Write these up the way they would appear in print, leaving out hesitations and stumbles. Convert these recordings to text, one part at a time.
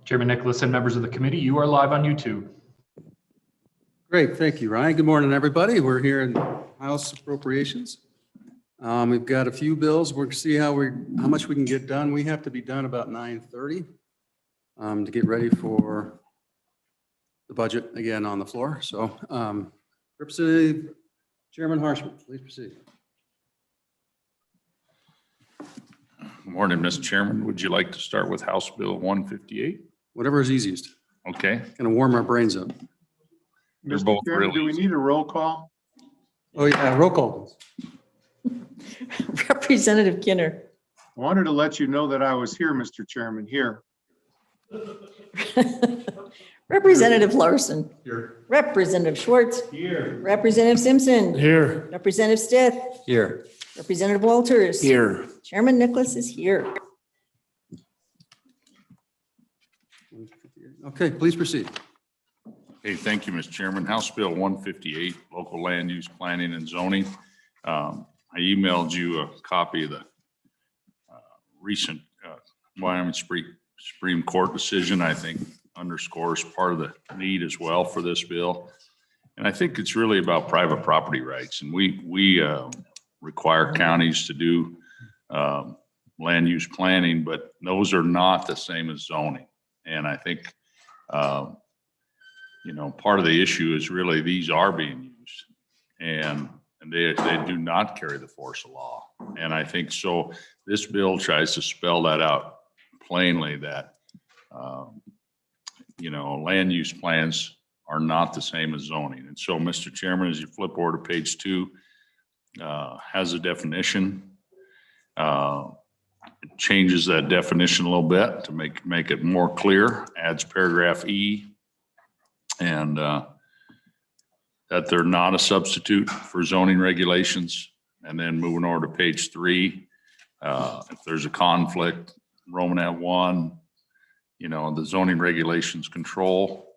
Chairman Nicholas and members of the committee, you are live on YouTube. Great, thank you, Ryan. Good morning, everybody. We're here in House Appropriations. We've got a few bills. We're going to see how much we can get done. We have to be done about 9:30 to get ready for the budget again on the floor. So, Representative Chairman Harshman, please proceed. Good morning, Mr. Chairman. Would you like to start with House Bill 158? Whatever is easiest. Okay. Going to warm our brains up. They're Mr. both Chairman, really do we need a roll call? Oh, yeah, roll call. Representative Kinner. I wanted to let you know that I was here, Mr. Chairman, here. Representative Larson. Here. Representative Schwartz. Here. Representative Simpson. Here. Representative Stith. Here. Representative Walters. Here. Chairman Nicholas is here. Okay, please proceed. Hey, thank you, Mr. Chairman. House Bill 158, local land use planning and zoning. I emailed you a copy of the recent Wyoming Supreme Court decision. I think underscores part of the need as well for this bill. And I think it's really about private property rights. And we require counties to do land use planning, but those are not the same as zoning. And I think, part of the issue is really these are being used and they do not carry the force of law. And I think so this bill tries to spell that out plainly that, land use plans are not the same as zoning. And so, Mr. Chairman, as you flip over to page 2, has a definition. It changes that definition a little bit to make it more clear, adds paragraph E, and that they're not a substitute for zoning regulations. And then moving over to page 3, if there's a conflict, Romanet 1, the zoning regulations control.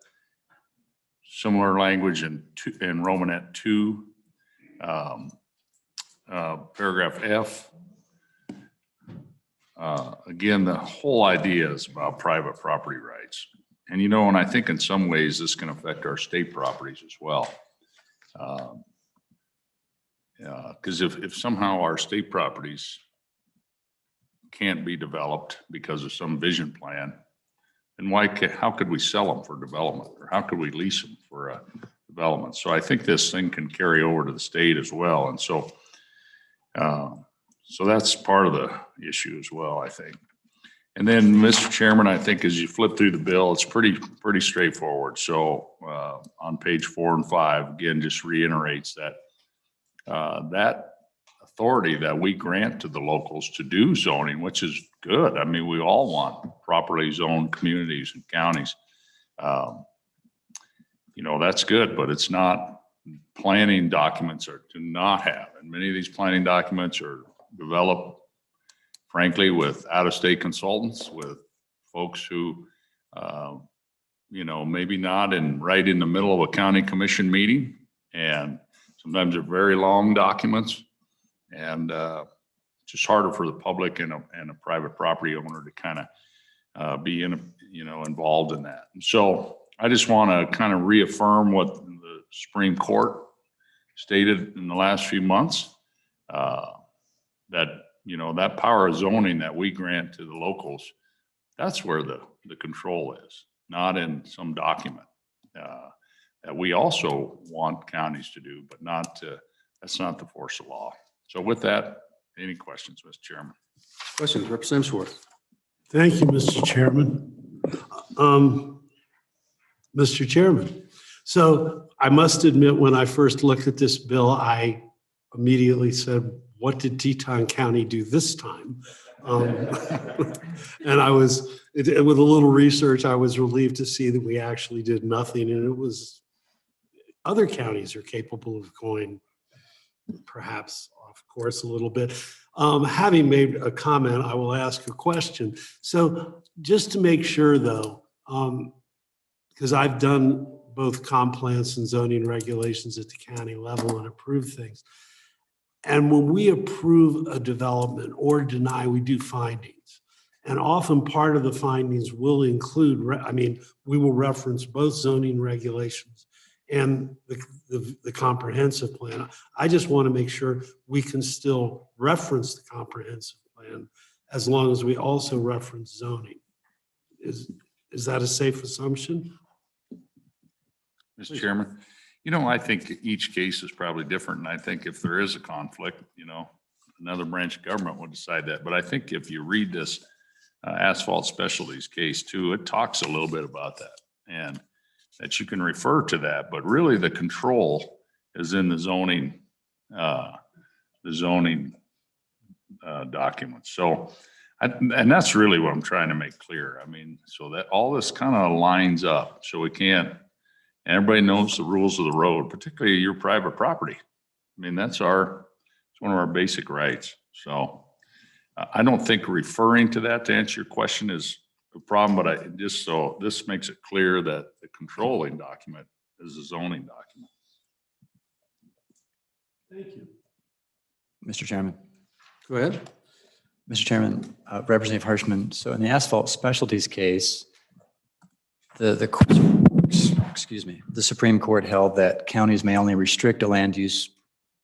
Similar language in Romanet 2, paragraph F. Again, the whole idea is about private property rights. And, and I think in some ways this can affect our state properties as well. Because if somehow our state properties can't be developed because of some vision plan, then how could we sell them for development, or how could we lease them for development? So I think this thing can carry over to the state as well. And so that's part of the issue as well, I think. And then, Mr. Chairman, I think as you flip through the bill, it's pretty straightforward. So on page 4 and 5, again, just reiterates that that authority that we grant to the locals to do zoning, which is good. I mean, we all want properly zoned communities and counties. That's good, but it's not. Planning documents do not have, and many of these planning documents are developed, frankly, with out-of-state consultants, with folks who, maybe not right in the middle of a county commission meeting, and sometimes they're very long documents, and just harder for the public and a private property owner to kind of be involved in that. And so I just want to kind of reaffirm what the Supreme Court stated in the last few months, that that power of zoning that we grant to the locals, that's where the control is, not in some document that we also want counties to do, but that's not the force of law. So with that, any questions, Mr. Chairman? Questions, Representative Schwartz. Thank you, Mr. Chairman. Mr. Chairman, so I must admit, when I first looked at this bill, I immediately said, what did Teton County do this time? And I was, with a little research, I was relieved to see that we actually did nothing. And it was, other counties are capable of going perhaps off course a little bit. Having made a comment, I will ask a question. So just to make sure though, because I've done both comp plans and zoning regulations at the county level and approve things. And when we approve a development or deny, we do findings. And often part of the findings will include, we will reference both zoning regulations and the comprehensive plan. I just want to make sure we can still reference the comprehensive plan as long as we also reference zoning. Is that a safe assumption? Mr. Chairman, I think each case is probably different, and I think if there is a conflict, another branch of government will decide that. But I think if you read this asphalt specialties case too, it talks a little bit about that, and that you can refer to that, but really the control is in the zoning documents. So, and that's really what I'm trying to make clear. So that all this kind of lines up, so we can't, everybody knows the rules of the road, particularly your private property. It's one of our basic rights. So I don't think referring to that to answer your question is a problem, but this makes it clear that the controlling document is a zoning document. Thank you. Mr. Chairman. Go ahead. Mr. Chairman, Representative Hirschman. So in the asphalt specialties case, the Supreme Court held that counties may only restrict a land use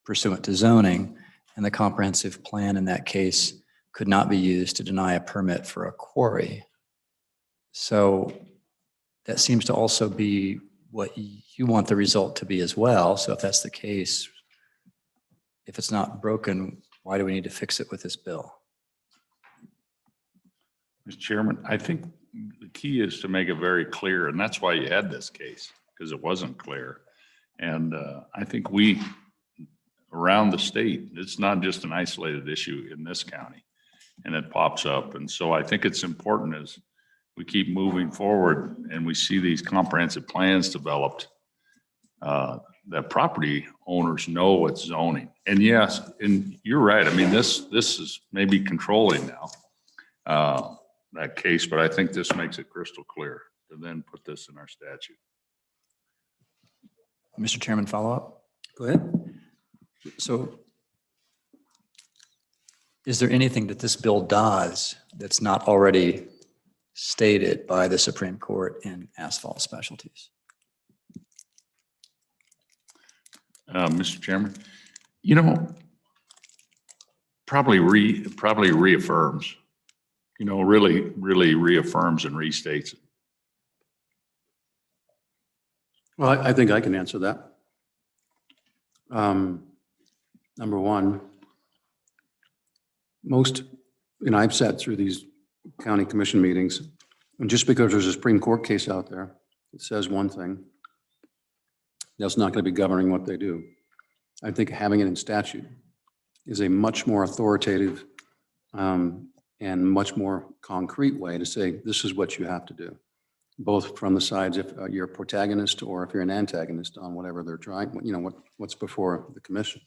pursuant to zoning, and the comprehensive plan in that case could not be used to deny a permit for a quarry. So that seems to also be what you want the result to be as well. So if that's the case, if it's not broken, why do we need to fix it with this bill? Mr. Chairman, I think the key is to make it very clear, and that's why you had this case, because it wasn't clear. And I think around the state, it's not just an isolated issue in this county, and it pops up. And so I think it's important as we keep moving forward and we see these comprehensive plans developed, that property owners know what's zoning. And yes, and you're right. This is maybe controlling now, that case, but I think this makes it crystal clear to then put this in our statute. Mr. Chairman, follow up? Go ahead. So is there anything that this bill does that's not already stated by the Supreme Court in asphalt specialties? Mr. Chairman, probably reaffirms, really reaffirms and restates it. Well, I think I can answer that. Number one, I've sat through these county commission meetings, and just because there's a Supreme Court case out there that says one thing, that's not going to be governing what they do. I think having it in statute is a much more authoritative and much more concrete way to say, this is what you have to do, both from the sides if you're a protagonist or if you're an antagonist on whatever they're trying, what's before the commission.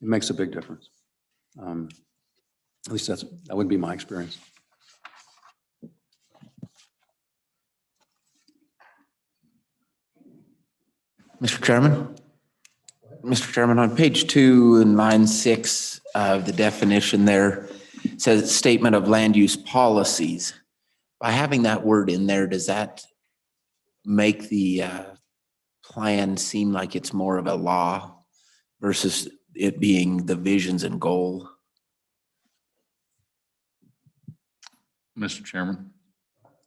It makes a big difference. At least that would be my experience. Mr. Chairman, on page 2 and line 6 of the definition there, it says statement of land use policies. By having that word in there, does that make the plan seem like it's more of a law versus it being the visions and goal? Mr. Chairman,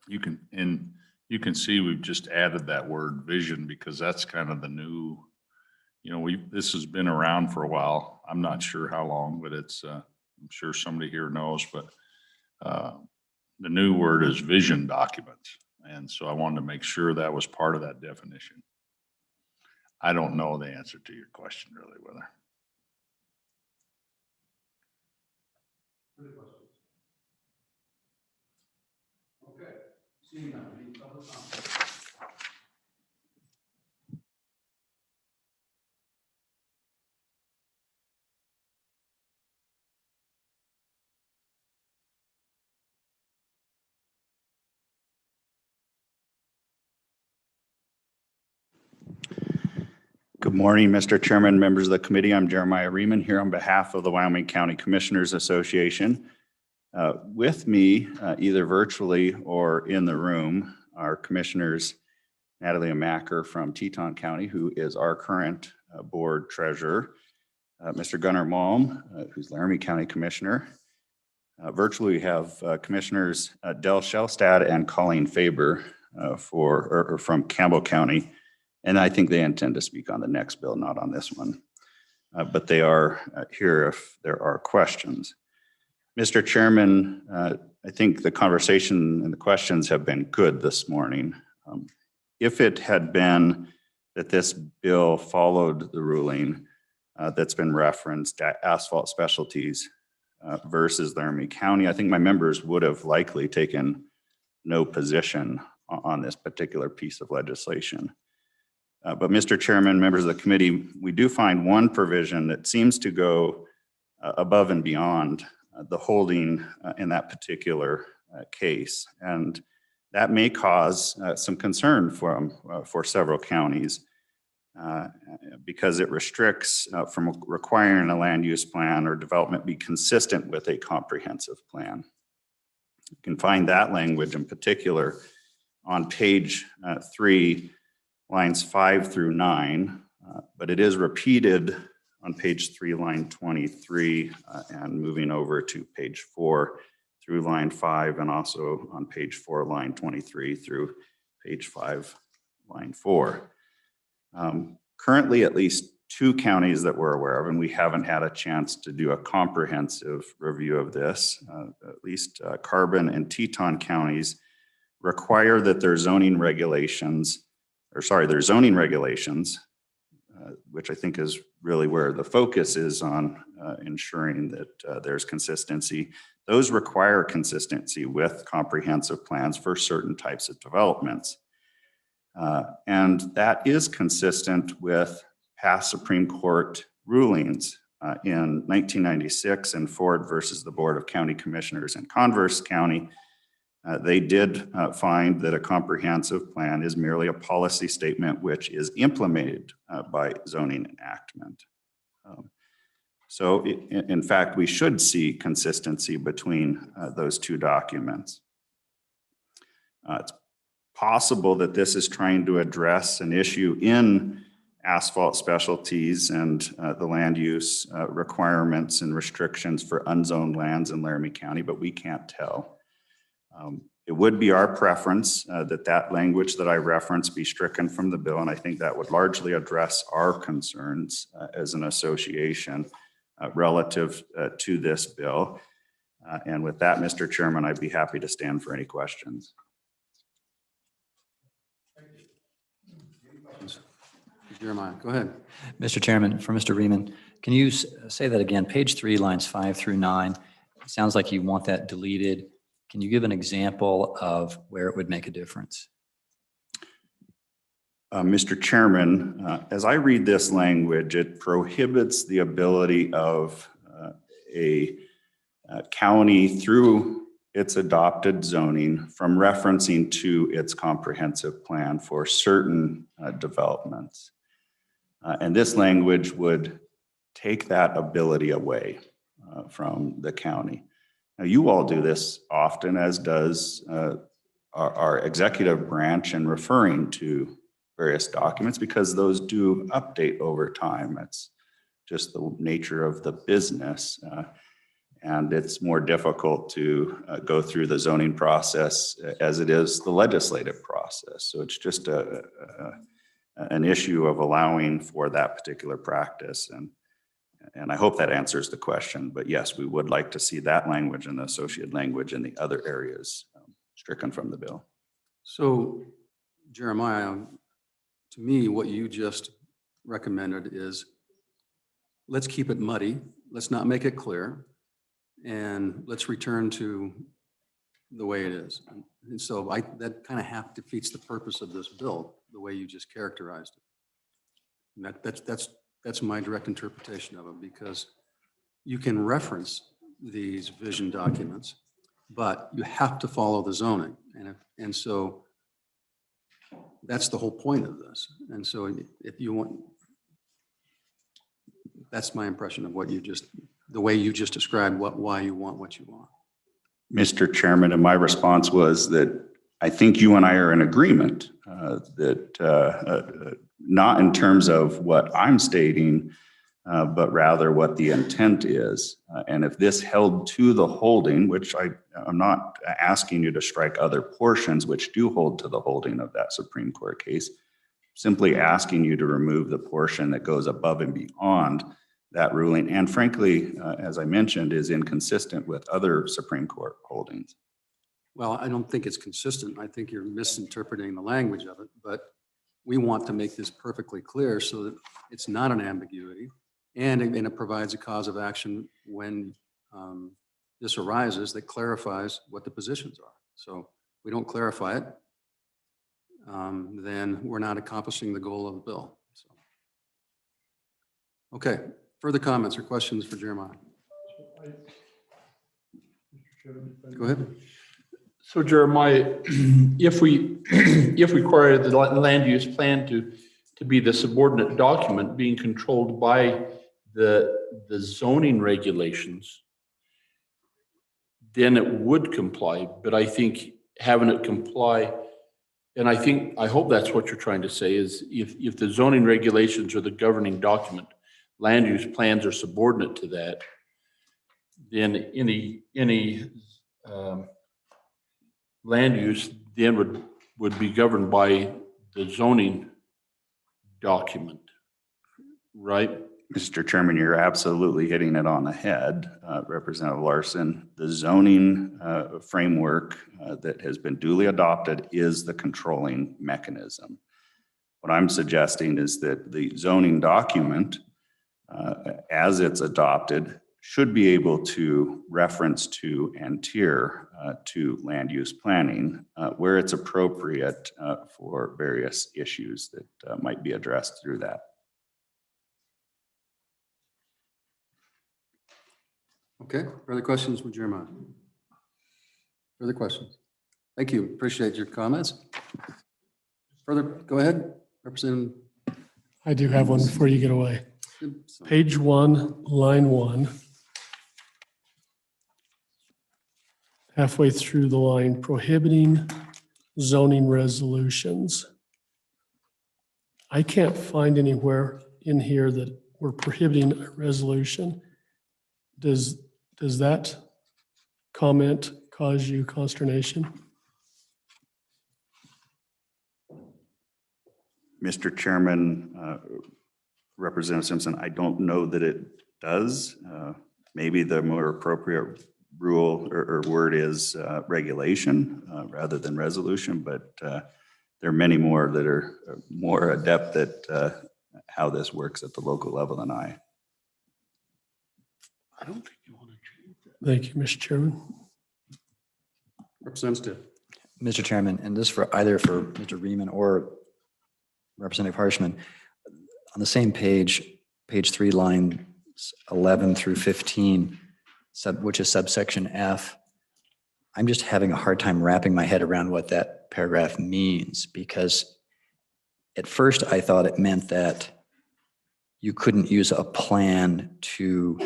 you can see we've just added that word vision because that's kind of the new, this has been around for a while. I'm not sure how long, but it's, I'm sure somebody here knows, but the new word is vision documents. And so I wanted to make sure that was part of that definition. I don't know the answer to your question really, whether. Okay. Seeing none, any public comment? Good morning, Mr. Chairman, members of the committee. I'm Jeremiah Riemann here on behalf of the Wyoming County Commissioners Association. With me, either virtually or in the room, are Commissioners Natalie Macker from Teton County, who is our current board treasurer, Mr. Gunnar Malm, who's Laramie County Commissioner. Virtually, we have Commissioners Del Shellstad and Colleen Faber from Campbell County. And I think they intend to speak on the next bill, not on this one. But they are here if there are questions. Mr. Chairman, I think the conversation and the questions have been good this morning. If it had been that this bill followed the ruling that's been referenced, asphalt specialties versus Laramie County, I think my members would have likely taken no position on this particular piece of legislation. But Mr. Chairman, members of the committee, we do find one provision that seems to go above and beyond the holding in that particular case. And that may cause some concern for several counties because it restricts from requiring a land use plan or development be consistent with a comprehensive plan. You can find that language in particular on page 3, lines 5 through 9, but it is repeated on page 3, line 23, and moving over to page 4 through line 5, and also on page 4, line 23 through page 5, line 4. Currently, at least 2 counties that we're aware of, and we haven't had a chance to do a comprehensive review of this, at least Carbon and Teton counties require that their zoning regulations, which I think is really where the focus is on ensuring that there's consistency. Those require consistency with comprehensive plans for certain types of developments. And that is consistent with past Supreme Court rulings in 1996 in Ford versus the Board of County Commissioners in Converse County. They did find that a comprehensive plan is merely a policy statement which is implemented by zoning enactment. So in fact, we should see consistency between those 2 documents. It's possible that this is trying to address an issue in asphalt specialties and the land use requirements and restrictions for unzoned lands in Laramie County, but we can't tell. It would be our preference that language that I referenced be stricken from the bill, and I think that would largely address our concerns as an association relative to this bill. And with that, Mr. Chairman, I'd be happy to stand for any questions. Jeremiah, go ahead. Mr. Chairman, for Mr. Riemann, can you say that again? Page 3, lines 5 through 9. It sounds like you want that deleted. Can you give an example of where it would make a difference? Mr. Chairman, as I read this language, it prohibits the ability of a county through its adopted zoning from referencing to its comprehensive plan for certain developments. And this language would take that ability away from the county. Now, you all do this often, as does our executive branch, in referring to various documents because those do update over time. It's just the nature of the business. And it's more difficult to go through the zoning process as it is the legislative process. So it's just an issue of allowing for that particular practice. And I hope that answers the question, but yes, we would like to see that language and the associated language in the other areas stricken from the bill. So Jeremiah, to me, what you just recommended is let's keep it muddy. Let's not make it clear. And let's return to the way it is. And so that kind of half defeats the purpose of this bill, the way you just characterized it. And that's my direct interpretation of it, because you can reference these vision documents, but you have to follow the zoning. And so that's the whole point of this. And so if you want, that's my impression of what you just, the way you just described why you want what you want. Mr. Chairman, and my response was that I think you and I are in agreement that not in terms of what I'm stating, but rather what the intent is. And if this held to the holding, which I'm not asking you to strike other portions which do hold to the holding of that Supreme Court case, simply asking you to remove the portion that goes above and beyond that ruling. And frankly, as I mentioned, is inconsistent with other Supreme Court holdings. Well, I don't think it's consistent. I think you're misinterpreting the language of it, but we want to make this perfectly clear so that it's not an ambiguity. And it provides a cause of action when this arises that clarifies what the positions are. So if we don't clarify it, then we're not accomplishing the goal of the bill. So. Okay, further comments or questions for Jeremiah? Go ahead. So Jeremiah, if we require the land use plan to be the subordinate document being controlled by the zoning regulations, then it would comply. But I think having it comply, and I hope that's what you're trying to say, is if the zoning regulations are the governing document, land use plans are subordinate to that, then any land use then would be governed by the zoning document, right? Mr. Chairman, you're absolutely hitting it on the head, Representative Larson. The zoning framework that has been duly adopted is the controlling mechanism. What I'm suggesting is that the zoning document, as it's adopted, should be able to reference to and tier to land use planning where it's appropriate for various issues that might be addressed through that. Okay, further questions with Jeremiah? Further questions? Thank you, appreciate your comments. Further, go ahead, Representative. I do have one before you get away. Page 1, line 1. Halfway through the line, prohibiting zoning resolutions. I can't find anywhere in here that we're prohibiting a resolution. Does that comment cause you consternation? Mr. Chairman, Representative Simpson, I don't know that it does. Maybe the more appropriate rule or word is regulation rather than resolution, but there are many more that are more adept at how this works at the local level than I. I don't think you want to change that. Thank you, Mr. Chairman. Representative. Mr. Chairman, and this for either for Mr. Riemann or Representative Harshman, on the same page, page 3, lines 11 through 15, which is subsection F, I'm just having a hard time wrapping my head around what that paragraph means, because at first I thought it meant that you couldn't use a plan to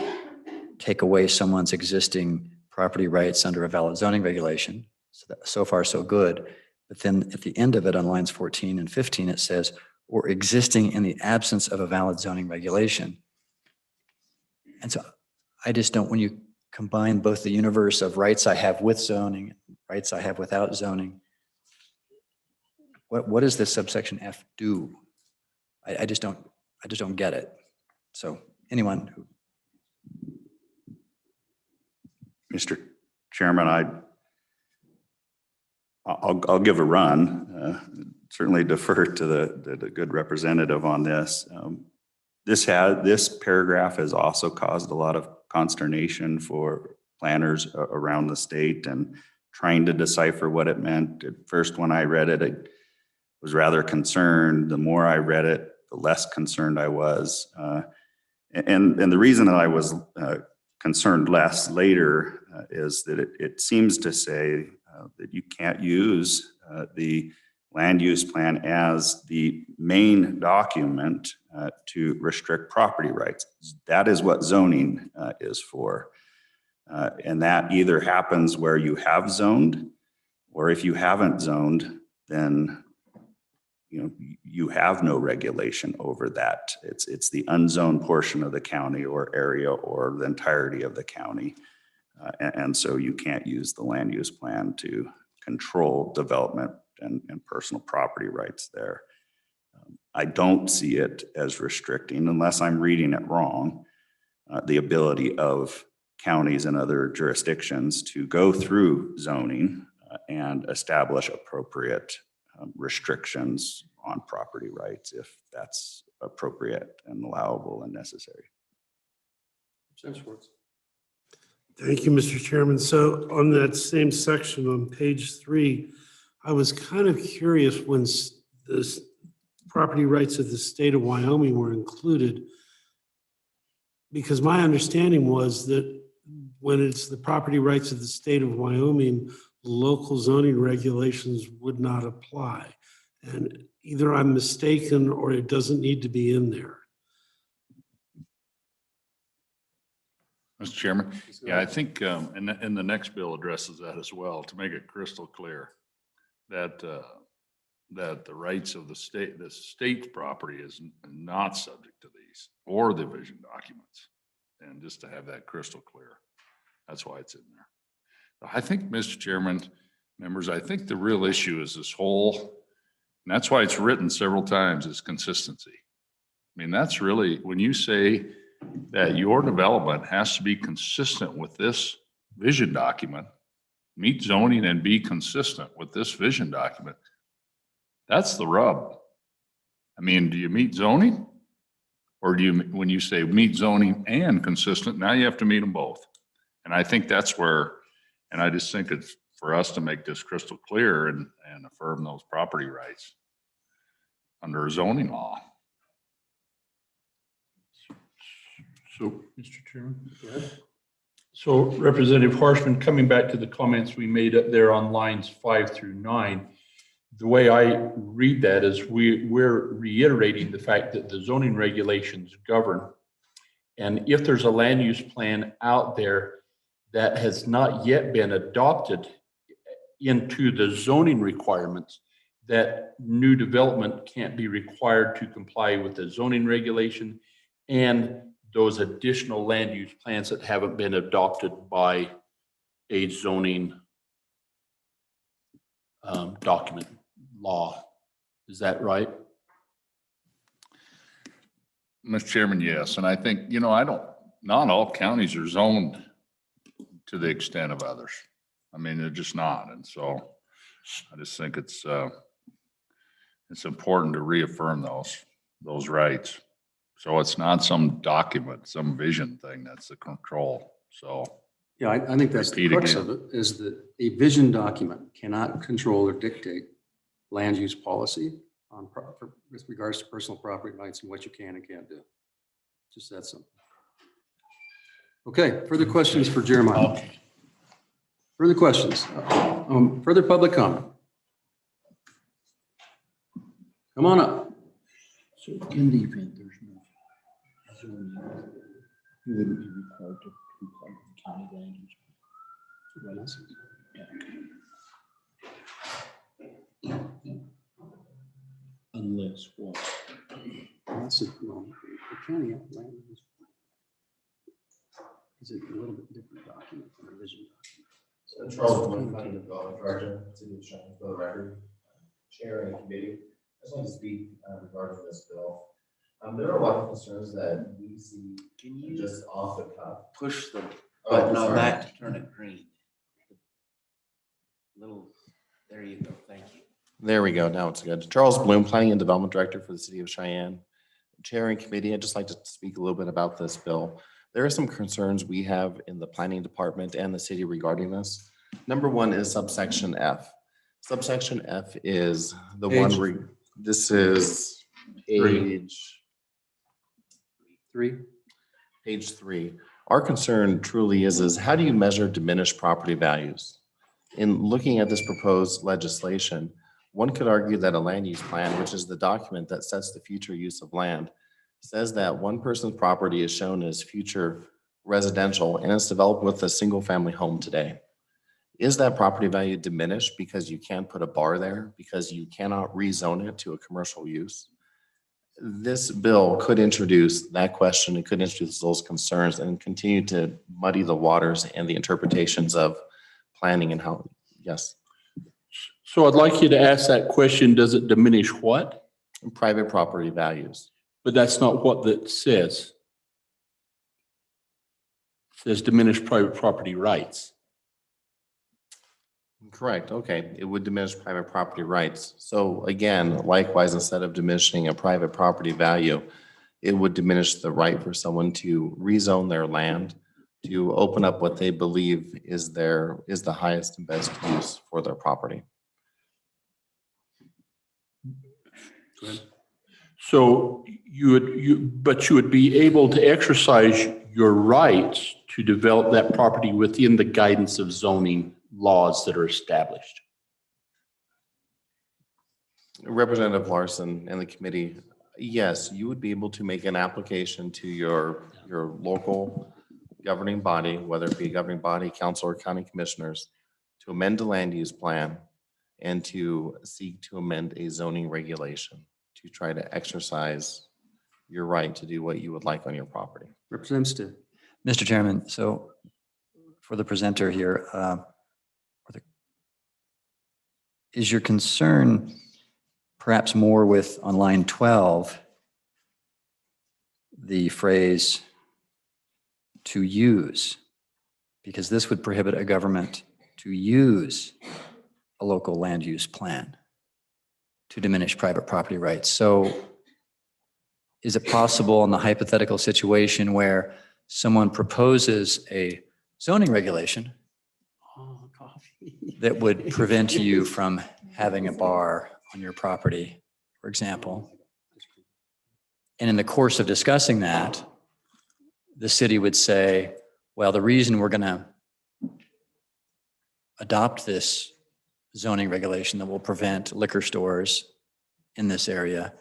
take away someone's existing property rights under a valid zoning regulation. So far, so good. But then at the end of it on lines 14 and 15, it says, or existing in the absence of a valid zoning regulation. And so I just don't, when you combine both the universe of rights I have with zoning, rights I have without zoning, what does this subsection F do? I just don't get it. So anyone who. Mr. Chairman, I'll give a run. Certainly defer to the good representative on this. This paragraph has also caused a lot of consternation for planners around the state and trying to decipher what it meant. At first, when I read it, I was rather concerned. The more I read it, the less concerned I was. And the reason that I was concerned less later is that it seems to say that you can't use the land use plan as the main document to restrict property rights. That is what zoning is for. And that either happens where you have zoned, or if you haven't zoned, then you have no regulation over that. It's the unzoned portion of the county or area or the entirety of the county. And so you can't use the land use plan to control development and personal property rights there. I don't see it as restricting, unless I'm reading it wrong, the ability of counties and other jurisdictions to go through zoning and establish appropriate restrictions on property rights if that's appropriate and allowable and necessary. Thank you, Mr. Chairman. So on that same section on page 3, I was kind of curious when the property rights of the state of Wyoming were included, because my understanding was that when it's the property rights of the state of Wyoming, local zoning regulations would not apply. And either I'm mistaken or it doesn't need to be in there. Mr. Chairman, yeah, I think, and the next bill addresses that as well, to make it crystal clear that, that the rights of the state's property is not subject to these or the vision documents. And just to have that crystal clear, that's why it's in there. I think, Mr. Chairman, members, I think the real issue is this whole, and that's why it's written several times, is consistency. I mean, that's really, when you say that your development has to be consistent with this vision document, meet zoning and be consistent with this vision document, that's the rub. I mean, do you meet zoning? Or do you, when you say meet zoning and consistent, now you have to meet them both. And I think that's where, and I just think it's for us to make this crystal clear and affirm those property rights under zoning law. So, Mr. Chairman. So Representative Harshman, coming back to the comments we made up there on lines 5 through 9, the way I read that is we're reiterating the fact that the zoning regulations govern. And if there's a land use plan out there that has not yet been adopted into the zoning requirements, that new development can't be required to comply with the zoning regulation and those additional land use plans that haven't been adopted by a zoning document law. Is that right? Mr. Chairman, yes. And I think, not all counties are zoned to the extent of others. I mean, they're just not. And so I just think it's important to reaffirm those rights. So it's not some document, some vision thing that's the control. So. Yeah, I think that's the crux of it, is that a vision document cannot control or dictate land use policy with regards to personal property rights and what you can and can't do. Just that simple. Okay, further questions for Jeremiah? Okay. Further questions? Further public comment? Come on up. So in the event there's no zoning, you wouldn't be required to comply with the county land use. Yeah. Unless what? That's the county land use. Is it a little bit different document than a vision document? Charles Bloom, Planning and Development Director, City of Cheyenne, for the record, Chair and Committee. I just want to speak regarding this bill. There are a lot of concerns that we see just off the cuff. Push the button on that to turn it green. There you go. Thank you. There we go. Now it's good. Charles Bloom, Planning and Development Director for the City of Cheyenne. Chair and Committee, I'd just like to speak a little bit about this bill. There are some concerns we have in the planning department and the city regarding this. Number one is subsection F. Subsection F is the one where this is page 3. Page 3. Our concern truly is how do you measure diminished property values? In looking at this proposed legislation, one could argue that a land use plan, which is the document that sets the future use of land, says that one person's property is shown as future residential and it's developed with a single family home today, is that property value diminished because you can't put a bar there, because you cannot rezone it to a commercial use? This bill could introduce that question. It could introduce those concerns and continue to muddy the waters and the interpretations of planning and how, yes, So I'd like you to ask that question, does it diminish what? private property values. But that's not what that says. It says diminish private property rights. Correct. Okay. It would diminish private property rights. So again, likewise, instead of diminishing a private property value, it would diminish the right for someone to rezone their land, to open up what they believe is the highest and best use for their property. So but you would be able to exercise your rights to develop that property within the guidance of zoning laws that are established. Representative Larson and the committee, yes, you would be able to make an application to your local governing body, whether it be a governing body, council, or county commissioners, to amend the land use plan and to seek to amend a zoning regulation to try to exercise your right to do what you would like on your property. Representative Stitt. Mr. Chairman, so for the presenter here, is your concern perhaps more with on line 12, the phrase to use, because this would prohibit a government to use a local land use plan to diminish private property rights. So is it possible in the hypothetical situation where someone proposes a zoning regulation that would prevent you from having a bar on your property, for example? And in the course of discussing that, the city would say, well, the reason we're going to adopt this zoning regulation that will prevent liquor stores in this area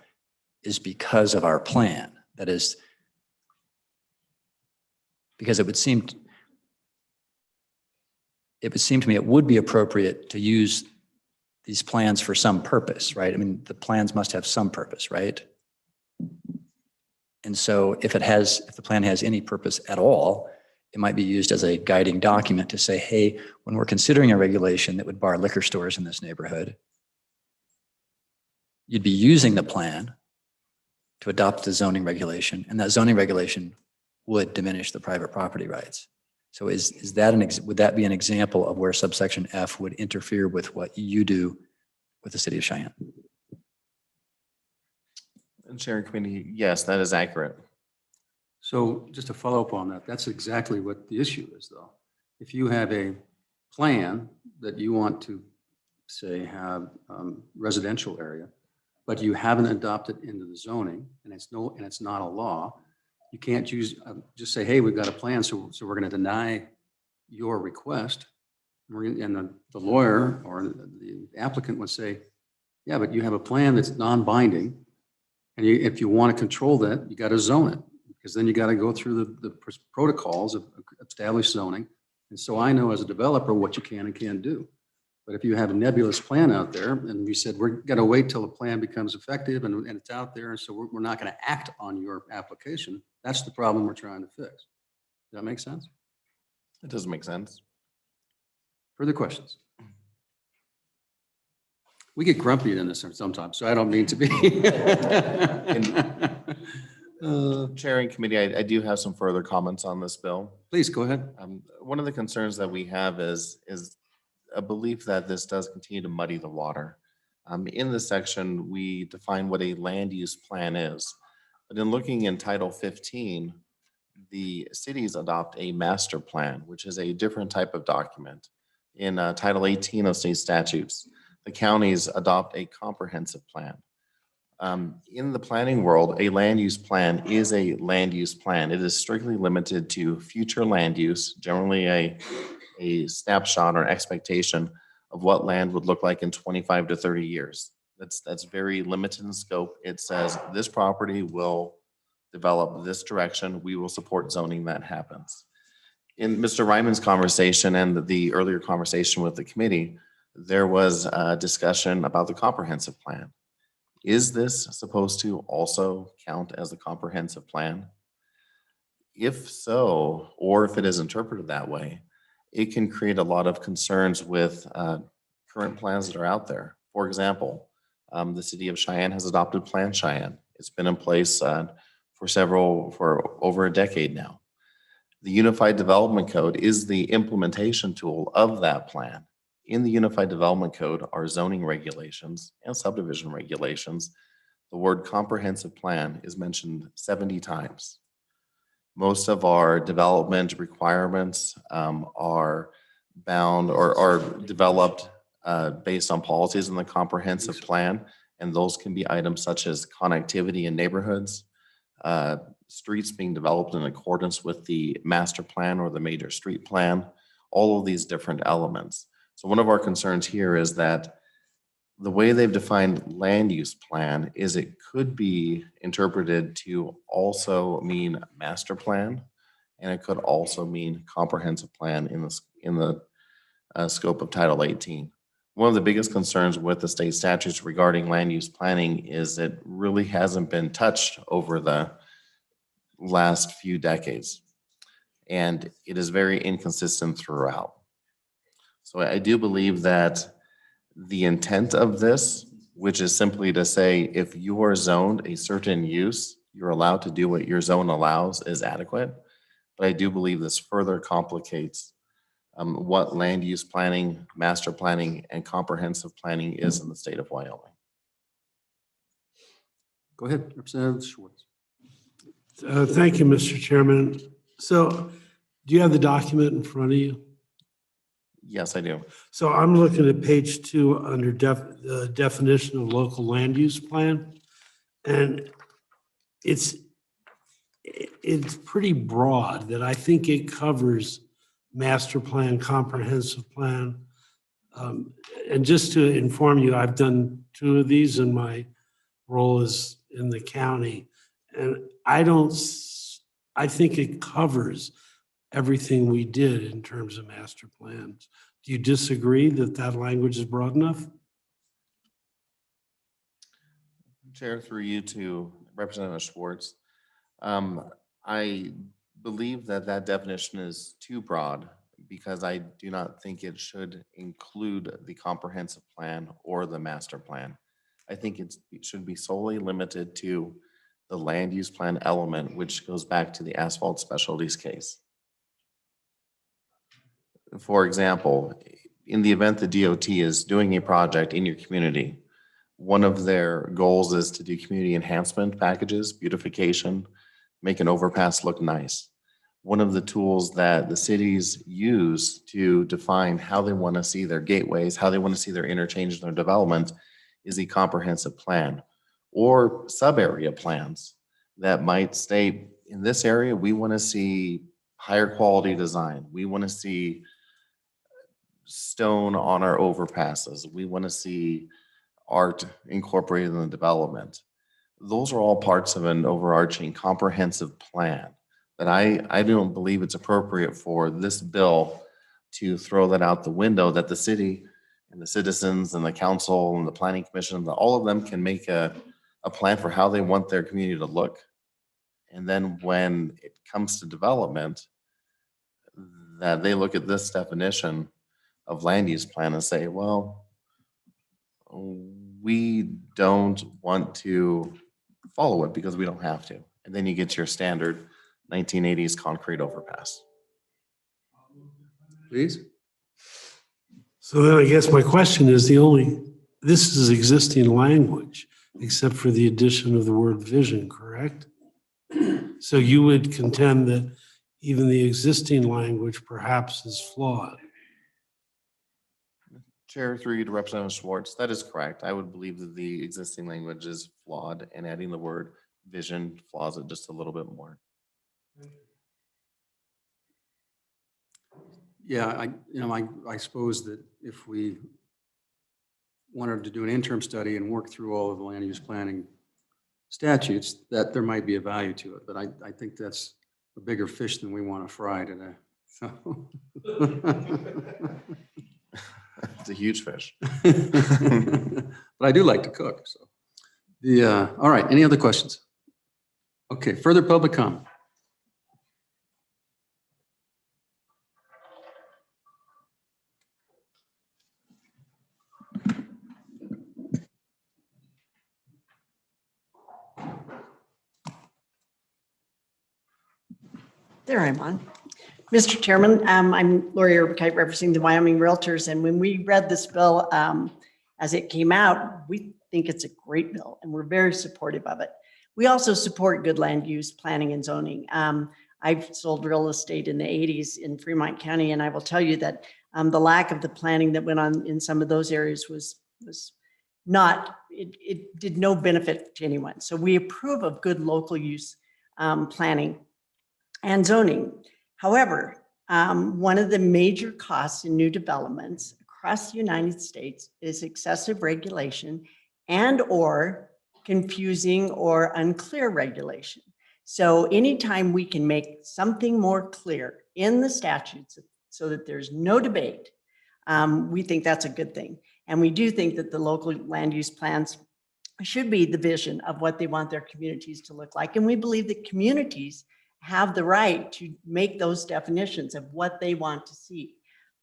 is because of our plan. That is, because it would seem to me it would be appropriate to use these plans for some purpose, right? I mean, the plans must have some purpose, right? And so if the plan has any purpose at all, it might be used as a guiding document to say, hey, when we're considering a regulation that would bar liquor stores in this neighborhood, you'd be using the plan to adopt the zoning regulation, and that zoning regulation would diminish the private property rights. So is that would that be an example of where subsection F would interfere with what you do with the city of Cheyenne? And Chair Committee, yes, that is accurate. So just to follow up on that, that's exactly what the issue is, though. If you have a plan that you want to, say, have residential area, but you haven't adopted into the zoning, and it's not a law, you can't just say, hey, we've got a plan, so we're going to deny your request. And the lawyer or the applicant would say, yeah, but you have a plan that's non-binding, and if you want to control that, you got to zone it, because then you got to go through the protocols of established zoning. And so I know as a developer what you can and can't do. But if you have a nebulous plan out there, and we said, we're going to wait till the plan becomes effective and it's out there, and so we're not going to act on your application, that's the problem we're trying to fix. Does that make sense? It does make sense. Further questions? We get grumpy in this sometimes, so I don't mean to be. Chair and committee, I do have some further comments on this bill. Please go ahead. One of the concerns that we have is a belief that this does continue to muddy the water. In this section, we define what a land use plan is. But in looking in Title 15, the cities adopt a master plan, which is a different type of document. In Title 18 of state statutes, the counties adopt a comprehensive plan. In the planning world, a land use plan is a land use plan. It is strictly limited to future land use, generally a snapshot or expectation of what land would look like in 25 to 30 years. That's very limited in scope. It says this property will develop this direction. We will support zoning that happens. in Mr. Ryman's conversation and the earlier conversation with the committee, there was a discussion about the comprehensive plan. Is this supposed to also count as a comprehensive plan? If so, or if it is interpreted that way, it can create a lot of concerns with current plans that are out there. For example, the city of Cheyenne has adopted Plan Cheyenne. It's been in place for over a decade now. The Unified Development Code is the implementation tool of that plan. In the Unified Development Code are zoning regulations and subdivision regulations. The word comprehensive plan is mentioned 70 times. Most of our development requirements are bound or are developed based on policies in the comprehensive plan. And those can be items such as connectivity in neighborhoods, streets being developed in accordance with the master plan or the major street plan, all of these different elements. So one of our concerns here is that the way they've defined land use plan is it could be interpreted to also mean master plan, and it could also mean comprehensive plan in the scope of Title 18. One of the biggest concerns with the state statutes regarding land use planning is it really hasn't been touched over the last few decades, and it is very inconsistent throughout. So I do believe that the intent of this, which is simply to say if you are zoned a certain use, you're allowed to do what your zone allows, is adequate. But I do believe this further complicates what land use planning, master planning, and comprehensive planning is in the state of Wyoming. Go ahead, Representative Schwartz. Thank you, Mr. Chairman. So do you have the document in front of you? Yes, I do. So I'm looking at page 2 under the definition of local land use plan. And it's pretty broad that I think it covers master plan, comprehensive plan. And just to inform you, I've done 2 of these in my role as in the county. And I think it covers everything we did in terms of master plans. Do you disagree that that language is broad enough? Chair, through you to Representative Schwartz. I believe that that definition is too broad because I do not think it should include the comprehensive plan or the master plan. I think it should be solely limited to the land use plan element, which goes back to the asphalt specialties case. For example, in the event the DOT is doing a project in your community, one of their goals is to do community enhancement packages, beautification, make an overpass look nice. One of the tools that the cities use to define how they want to see their gateways, how they want to see their interchange and their development is a comprehensive plan or sub-area plans that might state, in this area, we want to see higher quality design. We want to see stone on our overpasses. We want to see art incorporated in the development. Those are all parts of an overarching comprehensive plan that I don't believe it's appropriate for this bill to throw that out the window, that the city and the citizens and the council and the planning commission, all of them can make a plan for how they want their community to look. And then when it comes to development, that they look at this definition of land use plan and say, well, we don't want to follow it because we don't have to. And then you get your standard 1980s concrete overpass. Please. So then I guess my question is this is existing language, except for the addition of the word vision, correct? So you would contend that even the existing language perhaps is flawed. Chair, through you to Representative Schwartz, that is correct. I would believe that the existing language is flawed, and adding the word vision flaws it just a little bit more. Yeah, I suppose that if we wanted to do an interim study and work through all of the land use planning statutes, that there might be a value to it. But I think that's a bigger fish than we want to fry today. So. It's a huge fish. But I do like to cook, so. All right, any other questions? Okay, further public comment? There I'm on. Mr. Chairman, I'm Lori Erbkite representing the Wyoming Realtors. And when we read this bill as it came out, we think it's a great bill and we're very supportive of it. We also support good land use planning and zoning. I've sold real estate in the 80s in Fremont County, and I will tell you that the lack of the planning that went on in some of those areas was not, it did no benefit to anyone. So we approve of good local use planning and zoning. However, one of the major costs in new developments across the United States is excessive regulation and or confusing or unclear regulation. So anytime we can make something more clear in the statutes so that there's no debate, we think that's a good thing. And we do think that the local land use plans should be the vision of what they want their communities to look like. And we believe that communities have the right to make those definitions of what they want to see.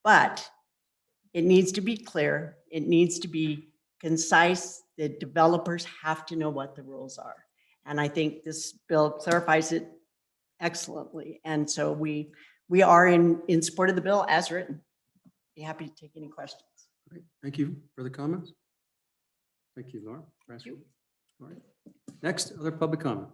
But it needs to be clear. It needs to be concise. The developers have to know what the rules are. And I think this bill clarifies it excellently. And so we are in support of the bill as written. Be happy to take any questions. Great. Thank you. Further comments? Thank you, Laura. All right. Next, other public comment.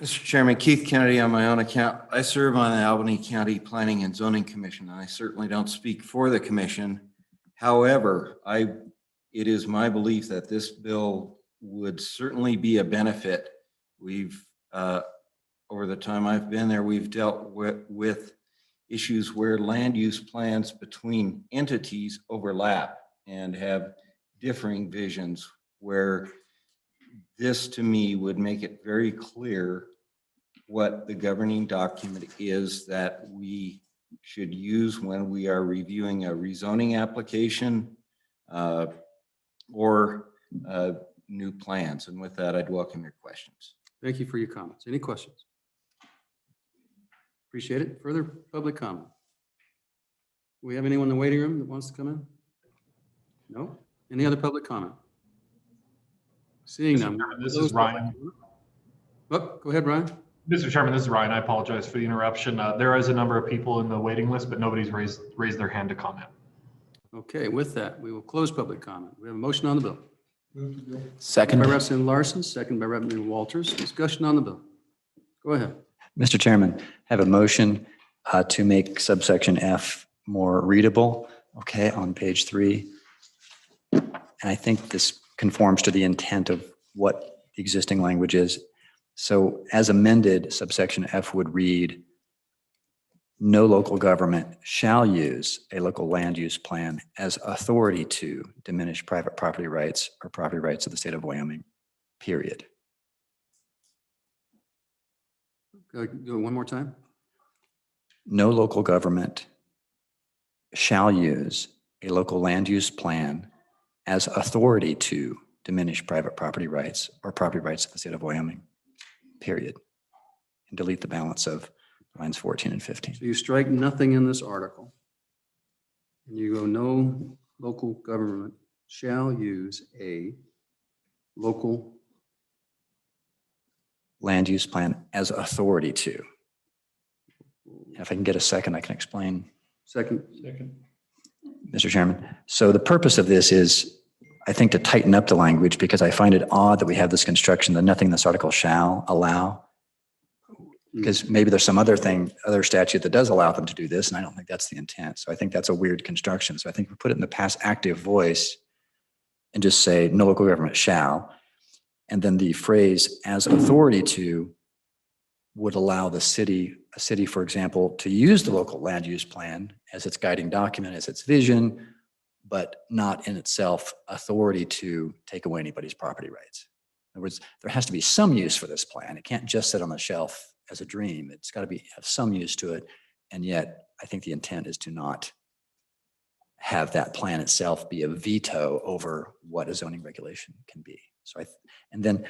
Mr. Chairman, Keith Kennedy on my own account. I serve on the Albany County Planning and Zoning Commission, and I certainly don't speak for the commission. However, it is my belief that this bill would certainly be a benefit. We've, over the time I've been there, we've dealt with issues where land use plans between entities overlap and have differing visions, where this to me would make it very clear what the governing document is that we should use when we are reviewing a rezoning application or new plans. And with that, I'd welcome your questions. Thank you for your comments. Any questions? Appreciate it. Further public comment? Do we have anyone in the waiting room that wants to come in? No? Any other public comment? Seeing none. This is Ryan. Oh, go ahead, Ryan. Mr. Chairman, this is Ryan. I apologize for the interruption. There is a number of people in the waiting list, but nobody's raised their hand to comment. Okay, with that, we will close public comment. We have a motion on the bill. Second. By Representative Larson, second by Representative Walters. Discussion on the bill. Go ahead. Mr. Chairman, I have a motion to make subsection F more readable, okay, on page 3. And I think this conforms to the intent of what the existing language is. So as amended, subsection F would read, no local government shall use a local land use plan as authority to diminish private property rights or property rights of the state of Wyoming, period. Go one more time. No local government shall use a local land use plan as authority to diminish private property rights or property rights of the state of Wyoming, period. And delete the balance of lines 14 and 15. So you strike nothing in this article. And you go, no local government shall use a local land use plan as authority to. And if I can get a second, I can explain. Second. Mr. Chairman. So the purpose of this is, I think, to tighten up the language, because I find it odd that we have this construction that nothing in this article shall allow. Because maybe there's some other statute that does allow them to do this, and I don't think that's the intent. So I think that's a weird construction. So I think we put it in the past active voice and just say no local government shall. And then the phrase as authority to would allow a city, for example, to use the local land use plan as its guiding document, as its vision, but not in itself authority to take away anybody's property rights. In other words, there has to be some use for this plan. It can't just sit on the shelf as a dream. It's got to have some use to it. And yet, I think the intent is to not have that plan itself be a veto over what a zoning regulation can be. So and then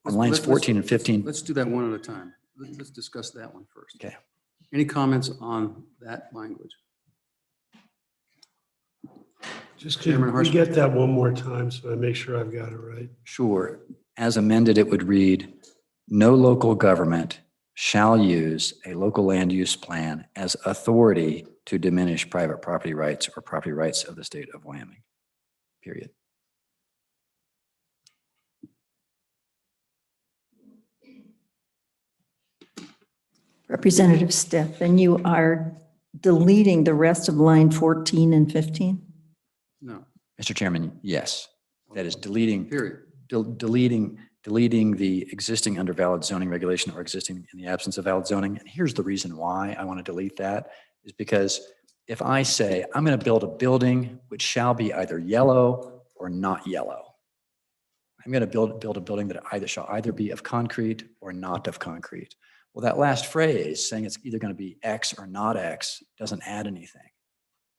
on lines 14 and 15. Let's do that one at a time. Let's discuss that one first. Okay. Any comments on that language? Just Chairman could we Harshman. get that one more time so I make sure I've got it right? Sure. As amended, it would read, no local government shall use a local land use plan as authority to diminish private property rights or property rights of the state of Wyoming, period. Representative Stiff, and you are deleting the rest of line 14 and 15? No, Mr. Chairman, yes. That is deleting, period. deleting the existing under valid zoning regulation or existing in the absence of valid zoning. And here's the reason why I want to delete that is because if I say I'm going to build a building which shall be either yellow or not yellow, I'm going to build a building that shall either be of concrete or not of concrete. Well, that last phrase saying it's either going to be X or not X doesn't add anything.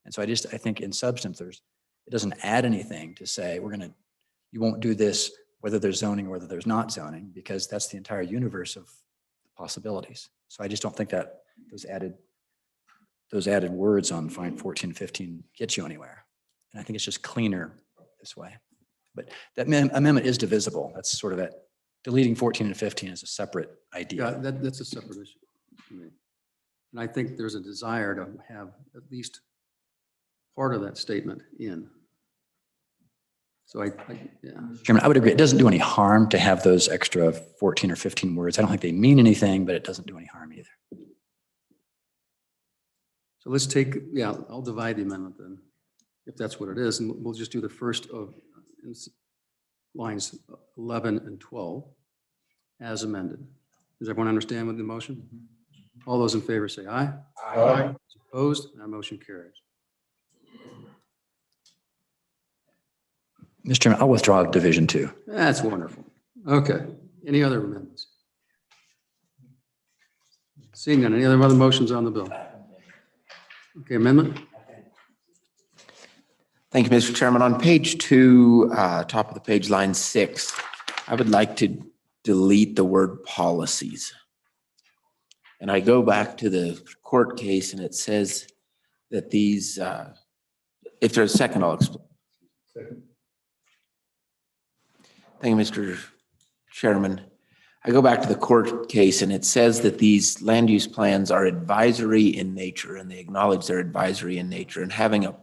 And so I think in substance, it doesn't add anything to say you won't do this whether there's zoning or whether there's not zoning, because that's the entire universe of possibilities. So I just don't think that those added words on fine 14, 15 get you anywhere. And I think it's just cleaner this way. But that amendment is divisible. That's sort of it. Deleting 14 and 15 is a separate idea. Yeah, that's a separate issue to me. And I think there's a desire to have at least part of that statement in. So yeah. Chairman, I would agree. It doesn't do any harm to have those extra 14 or 15 words. I don't think they mean anything, but it doesn't do any harm either. So let's I'll divide the amendment then, if that's what it is, and we'll just do the first of lines 11 and 12 as amended. Does everyone understand what the motion? All those in favor say aye. Aye. Opposed? That motion carries. Mr. Chairman, I'll withdraw Division 2. That's wonderful. Okay. Any other amendments? Seeing none, any other motions on the bill? Okay, amendment? Thank you, Mr. Chairman. On page 2, top of the page, line 6, I would like to delete the word policies. And I go back to the court case and it says that these, if there's a second, I'll explain. Second. Thank you, Mr. Chairman. I go back to the court case and it says that these land use plans are advisory in nature, and they acknowledge they're advisory in nature, and having a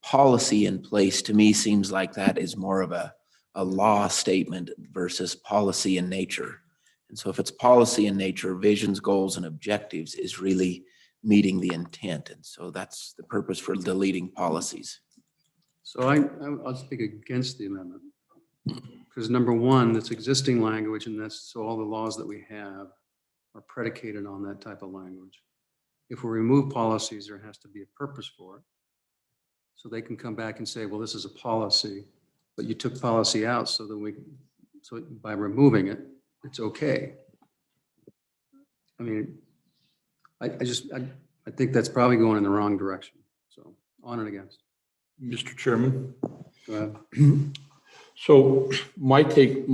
policy in place to me seems like that is more of a law statement versus policy in nature. And so if it's policy in nature, visions, goals, and objectives is really meeting the intent. And so that's the purpose for deleting policies. So I'll speak against the amendment. Because number one, that's existing language, and so all the laws that we have are predicated on that type of language. If we remove policies, there has to be a purpose for it. So they can come back and say, well, this is a policy, but you took policy out so by removing it, it's okay. I mean, I think that's probably going in the wrong direction. So on and against. Mr. Chairman. Go ahead. So my take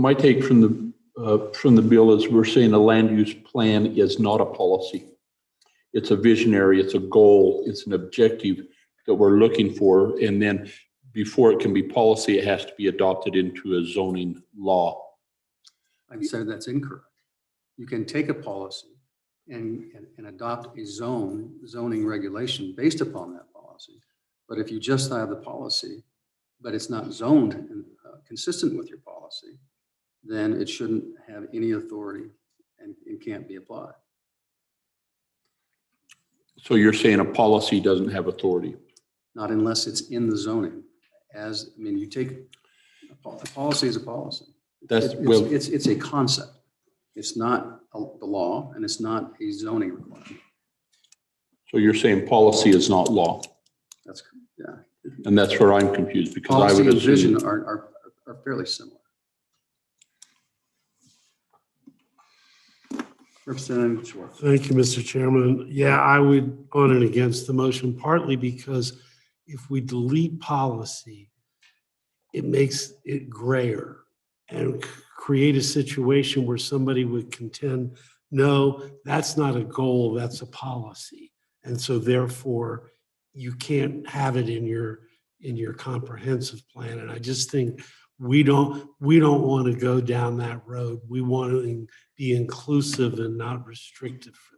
from the bill is we're saying a land use plan is not a policy. It's a visionary, it's a goal, it's an objective that we're looking for. And then before it can be policy, it has to be adopted into a zoning law. I'd say that's incorrect. You can take a policy and adopt a zoning regulation based upon that policy. But if you just have the policy, but it's not zoned and consistent with your policy, then it shouldn't have any authority and it can't be applied. So you're saying a policy doesn't have authority? Not unless it's in the zoning. You take, a policy is a policy. It's a concept. It's not the law, and it's not a zoning requirement. So you're saying policy is not law? Yeah. And that's where I'm confused because I Policy would and vision assume. are fairly similar. Representative Schwartz. Thank you, Mr. Chairman. Yeah, I would on and against the motion, partly because if we delete policy, it makes it grayer and create a situation where somebody would contend, no, that's not a goal, that's a policy. And so therefore, you can't have it in your comprehensive plan. And I just think we don't want to go down that road. We want to be inclusive and not restrictive for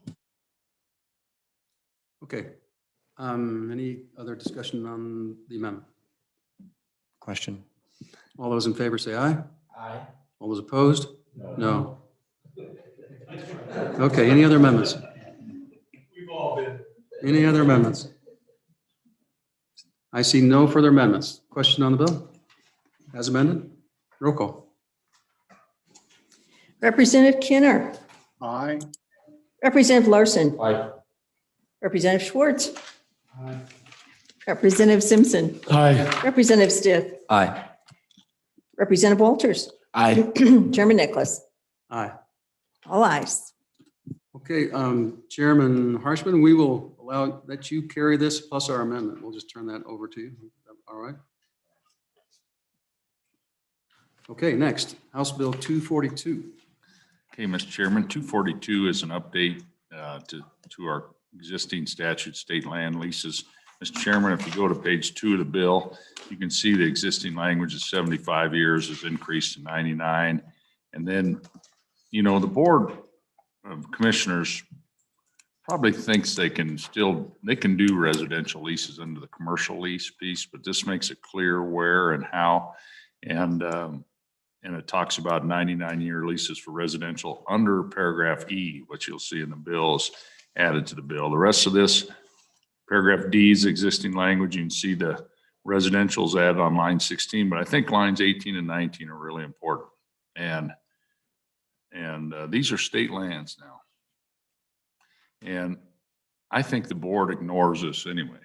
that. Okay. Any other discussion on the amendment? Question. All those in favor say aye. Aye. All those opposed? No. Okay, any other amendments? Any other amendments? I see no further amendments. Question on the bill? As amended? Roll call. Representative Kinner, Aye. Representative Larson, Aye. Representative Schwartz, Representative Simpson, Aye. Representative Stiff, Aye. Representative Walters, Aye. Chairman Nicholas, Aye. all ayes. Okay, Chairman Harshman, we will let you carry this plus our amendment. We'll just turn that over to you. All right. Okay, next, House Bill 242. Okay, Mr. Chairman, 242 is an update to our existing statute, state land leases. Mr. Chairman, if you go to page 2 of the bill, you can see the existing language is 75 years has increased to 99. And then, you know, the Board of Commissioners probably thinks they can do residential leases under the commercial lease piece, but this makes it clear where and how. And it talks about 99-year leases for residential under paragraph E, which you'll see in the bill is added to the bill. The rest of this, paragraph D is existing language. You can see the residential's added on line 16, but I think lines 18 and 19 are really important. And these are state lands now. And I think the board ignores this anyway,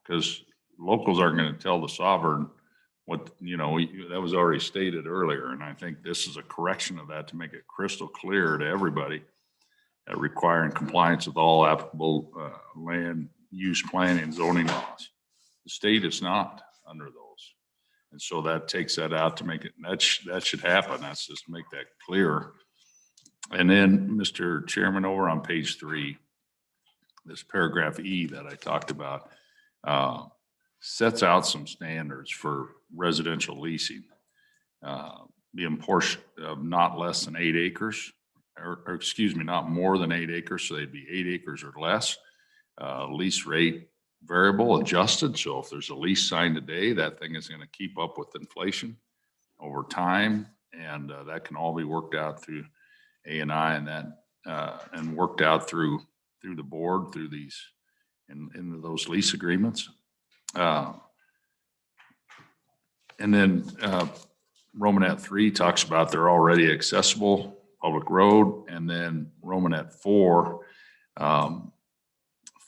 because locals aren't going to tell the sovereign what, you know, that was already stated earlier. And I think this is a correction of that to make it crystal clear to everybody, requiring compliance with all applicable land use planning and zoning laws. The state is not under those. And so that takes that out to make it, that should happen. That's just to make that clear. And then, Mr. Chairman, over on page 3, this paragraph E that I talked about sets out some standards for residential leasing. Being portion of not less than 8 acres, or excuse me, not more than 8 acres, so they'd be 8 acres or less. Lease rate variable adjusted, so if there's a lease signed today, that thing is going to keep up with inflation over time, and that can all be worked out through A&I and that and worked out through the board through these in those lease agreements. And then Romanet 3 talks about they're already accessible public road, and then Romanet 4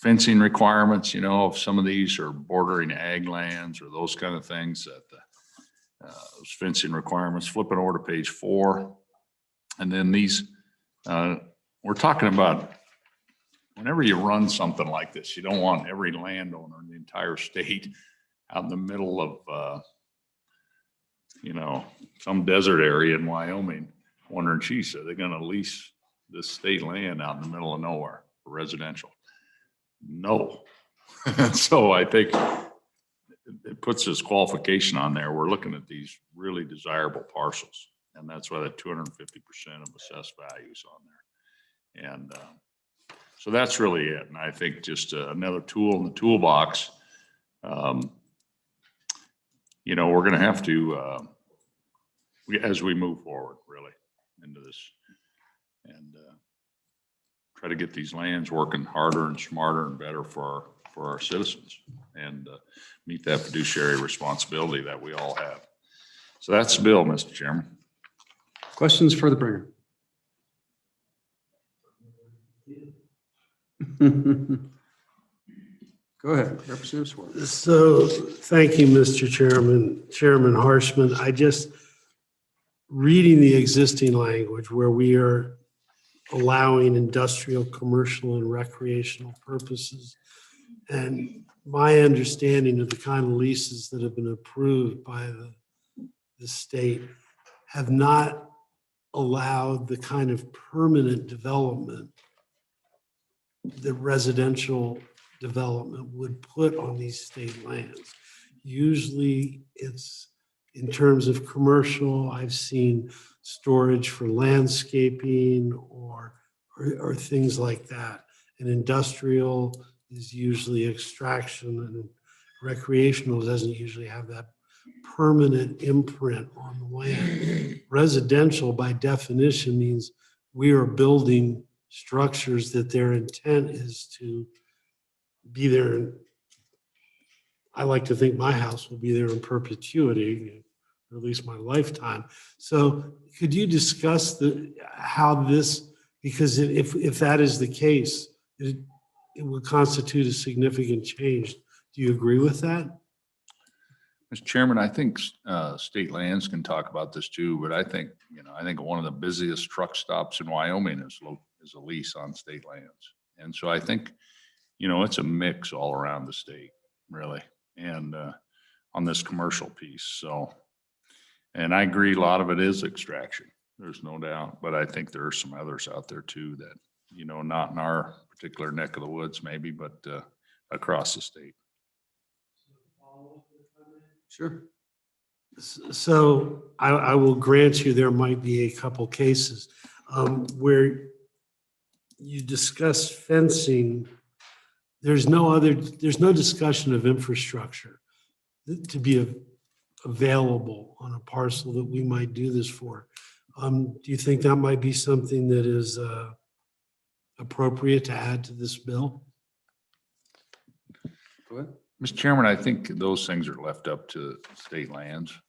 fencing requirements. You know, if some of these are bordering ag lands or those kind of things, that those fencing requirements. Flipping over to page 4, and then these we're talking about. Whenever you run something like this, you don't want every landowner in the entire state out in the middle of, you know, some desert area in Wyoming wondering, geez, are they going to lease this state land out in the middle of nowhere for residential? No. So I think it puts this qualification on there. We're looking at these really desirable parcels, and that's why that 250% of assessed value is on there. And so that's really it. And I think just another tool in the toolbox. You know, we're going to have to, as we move forward, really into this, and try to get these lands working harder and smarter and better for our citizens, and meet that fiduciary responsibility that we all have. So that's the bill, Mr. Chairman. Questions for the bringer? Go ahead, Representative Swartz. So, thank you, Mr. Chairman, Chairman Harshman. I just, reading the existing language where we are allowing industrial, commercial, and recreational purposes. And my understanding of the kind of leases that have been approved by the state have not allowed the kind of permanent development that residential development would put on these state lands. Usually it's in terms of commercial, I've seen storage for landscaping or things like that. And industrial is usually extraction, and recreational doesn't usually have that permanent imprint on the land. Residential by definition means we are building structures that their intent is to be there. I like to think my house will be there in perpetuity, or at least my lifetime. So could you discuss how this, because if that is the case, it would constitute a significant change. Do you agree with that? Mr. Chairman, I think state lands can talk about this too, but I think one of the busiest truck stops in Wyoming is a lease on state lands. And so I think, it's a mix all around the state, really, and on this commercial piece. So, and I agree, a lot of it is extraction. There's no doubt, but I think there are some others out there too that, not in our particular neck of the woods maybe, but across the state. Sure. So I will grant you there might be a couple cases where you discuss fencing. There's no discussion of infrastructure to be available on a parcel that we might do this for. Do you think that might be something that is appropriate to add to this bill? Go ahead. Mr. Chairman, I think those things are left up to state lands.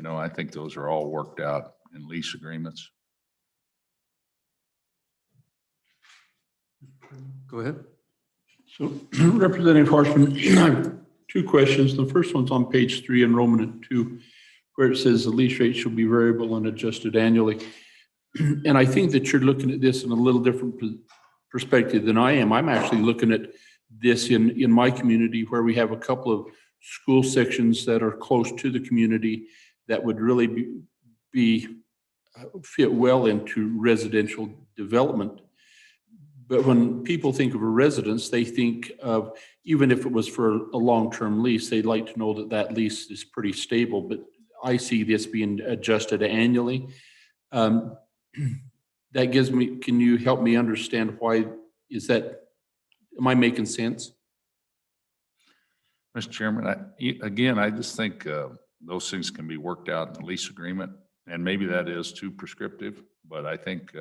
I think those are all worked out in lease agreements. Go ahead. So Representative Harshman, I have two questions. The first one's on page 3, enrollment 2, where it says the lease rate shall be variable and adjusted annually. And I think that you're looking at this in a little different perspective than I am. I'm actually looking at this in my community where we have a couple of school sections that are close to the community that would really fit well into residential development. But when people think of a residence, they think of, even if it was for a long-term lease, they'd like to know that that lease is pretty stable. But I see this being adjusted annually. That gives me, can you help me understand why is that? Am I making sense? Mr. Chairman, I just think those things can be worked out in the lease agreement, and maybe that is too prescriptive, but I think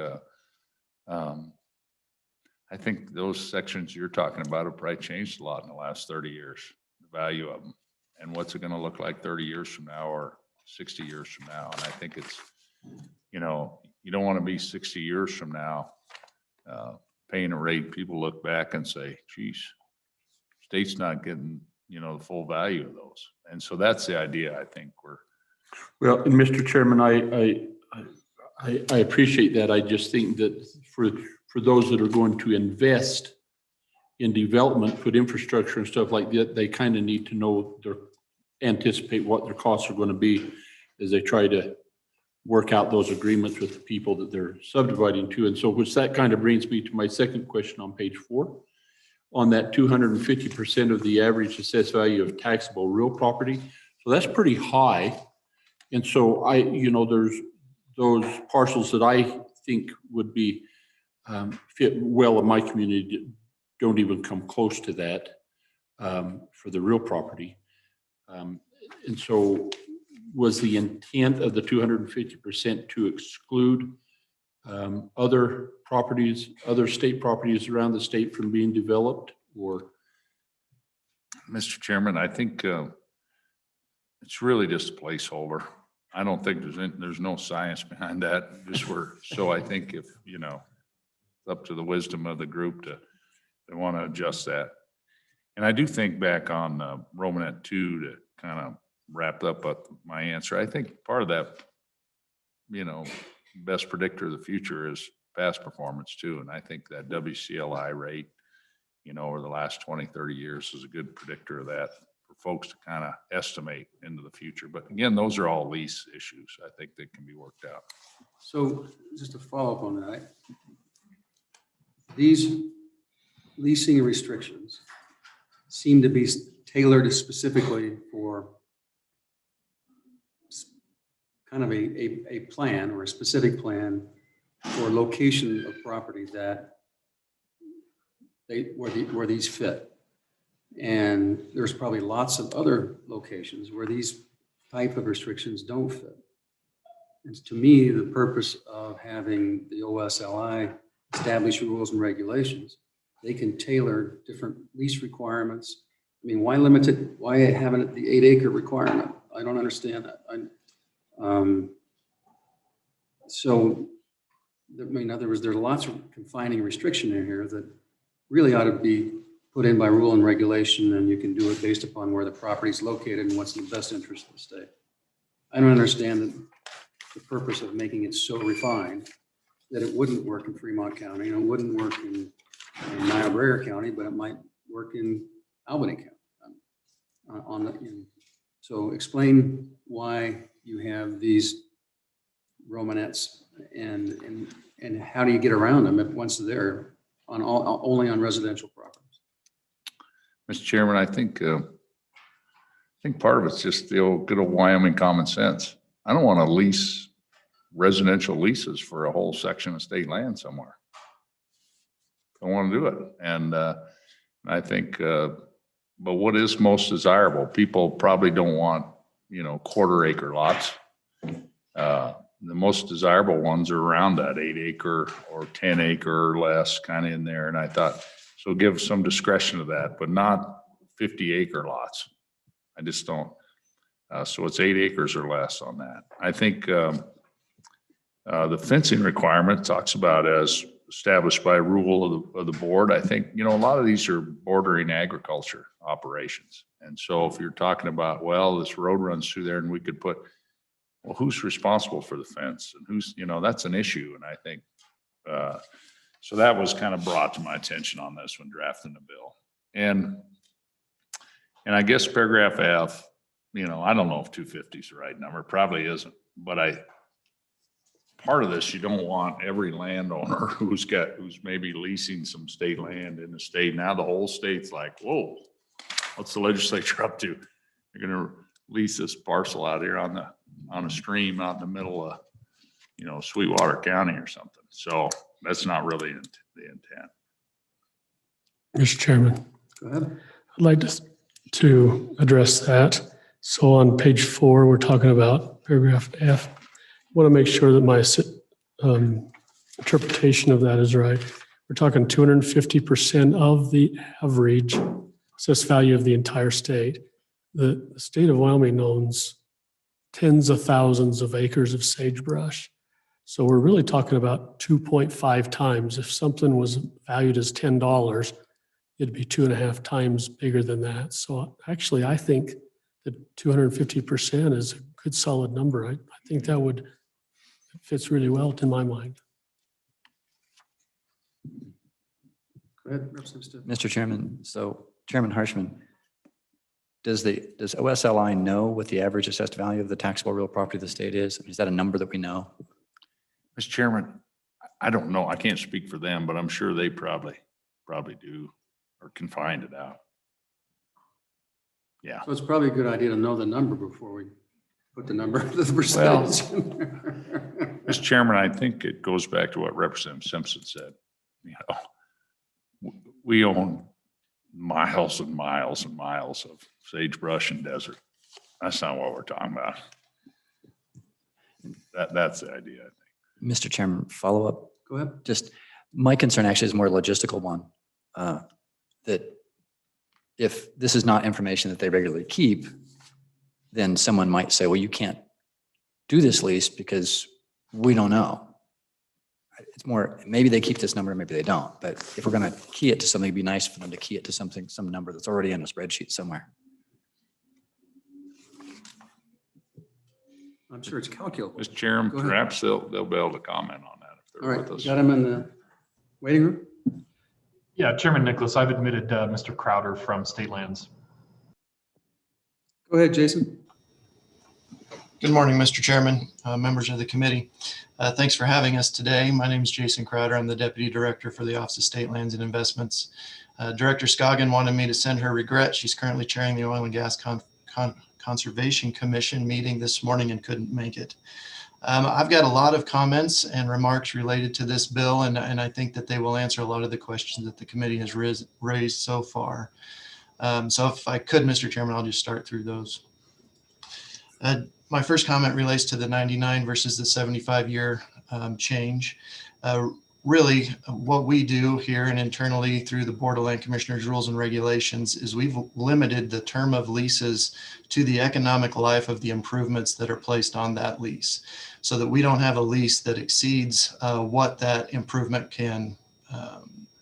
those sections you're talking about have probably changed a lot in the last 30 years, the value of them, and what's it going to look like 30 years from now or 60 years from now. And I think it's, you don't want to be 60 years from now paying a rate. People look back and say, geez, state's not getting, the full value of those. And so that's the idea, I think. Well, and Mr. Chairman, I appreciate that. I just think that for those that are going to invest in development, put infrastructure and stuff like that, they kind of need to know anticipate what their costs are going to be as they try to work out those agreements with the people that they're subdividing to. And so, which that kind of brings me to my second question on page 4, on that 250% of the average assessed value of taxable real property. So that's pretty high. And so there's those parcels that I think would be fit well in my community don't even come close to that for the real property. And so was the intent of the 250% to exclude other properties, other state properties around the state from being developed, or? Mr. Chairman, I think it's really just a placeholder. I don't think there's no science behind that. So I think if, it's up to the wisdom of the group they want to adjust that. And I do think back on Romanet 2 to kind of wrap up my answer. I think part of that, best predictor of the future is past performance too. And I think that WCLI rate, over the last 20, 30 years is a good predictor of that for folks to kind of estimate into the future. But again, those are all lease issues. I think that can be worked out. So just to follow up on that, these leasing restrictions seem to be tailored specifically for kind of a plan or a specific plan for location of property that where these fit. And there's probably lots of other locations where these type of restrictions don't fit. And to me, the purpose of having the OSLI establish rules and regulations, they can tailor different lease requirements. I mean, why limit it? Why having it the 8-acre requirement? I don't understand that. So, in other words, there's lots of confining restriction in here that really ought to be put in by rule and regulation, and you can do it based upon where the property is located and what's in the best interest of the state. I don't understand the purpose of making it so refined that it wouldn't work in Fremont County, and it wouldn't work in Niobrara County, but it might work in Albany County. So explain why you have these Romanets and how do you get around them once they're on only on residential properties? Mr. Chairman, I think part of it's just the good old Wyoming common sense. I don't want to lease residential leases for a whole section of state land somewhere. I want to do it. And I think, but what is most desirable? People probably don't want, 1/4-acre lots. The most desirable ones are around that 8-acre or 10-acre or less, kind of in there. And I thought, so give some discretion to that, but not 50-acre lots. I just don't. So it's 8 acres or less on that. I think the fencing requirement talks about as established by rule of the board. I think, a lot of these are bordering agriculture operations. And so if you're talking about, well, this road runs through there and we could put, well, who's responsible for the fence and who's, that's an issue. And I think, so that was kind of brought to my attention on this when drafting the bill. And I guess paragraph F, I don't know if 250 is the right number, probably isn't, but part of this, you don't want every landowner who's maybe leasing some state land in the state. Now the whole state's like, whoa, what's the legislature up to? They're going to lease this parcel out here on a stream out in the middle of, Sweetwater County or something. So that's not really the intent. Mr. Chairman, Go ahead. I'd like to address that. So on page 4, we're talking about paragraph F. I want to make sure that my interpretation of that is right. We're talking 250% of the average assessed value of the entire state. The state of Wyoming owns tens of thousands of acres of sagebrush. So we're really talking about 2.5 times. If something was valued as $10, it'd be 2.5 times bigger than that. So actually, I think that 250% is a good solid number. I think that fits really well to my mind. Go ahead, Representative. Mr. Chairman, so Chairman Harshman, does OSLI know what the average assessed value of the taxable real property of the state is? Is that a number that we know? Mr. Chairman, I don't know. I can't speak for them, but I'm sure they probably do or can find it out. Yeah. So it's probably a good idea to know the number before we put the number of the percentage. Mr. Chairman, I think it goes back to what Representative Simpson said. We own miles and miles and miles of sagebrush and desert. That's not what we're talking about. That's the idea, I think. Mr. Chairman, follow up. Go ahead. Just my concern actually is more a logistical one. That if this is not information that they regularly keep, then someone might say, well, you can't do this lease because we don't know. it's more, maybe they keep this number, maybe they don't. But if we're going to key it to something, it'd be nice for them to key it to something, some number that's already in a spreadsheet somewhere. I'm sure it's calculable. Mr. Chairman, Go ahead. perhaps they'll be able to comment on that if All they're right, with us. got him in the waiting room? Yeah, Chairman Nicholas, I've admitted Mr. Crowder from State Lands. Go ahead, Jason. Good morning, Mr. Chairman, members of the committee. Thanks for having us today. My name is Jason Crowder. I'm the Deputy Director for the Office of State Lands and Investments. Director Scoggin wanted me to send her regrets. She's currently chairing the Oil and Gas Conservation Commission meeting this morning and couldn't make it. I've got a lot of comments and remarks related to this bill, and I think that they will answer a lot of the questions that the committee has raised so far. So if I could, Mr. Chairman, I'll just start through those. My first comment relates to the 99 versus the 75-year change. Really, what we do here and internally through the Board of Land Commissioners rules and regulations is we've limited the term of leases to the economic life of the improvements that are placed on that lease, so that we don't have a lease that exceeds what that improvement can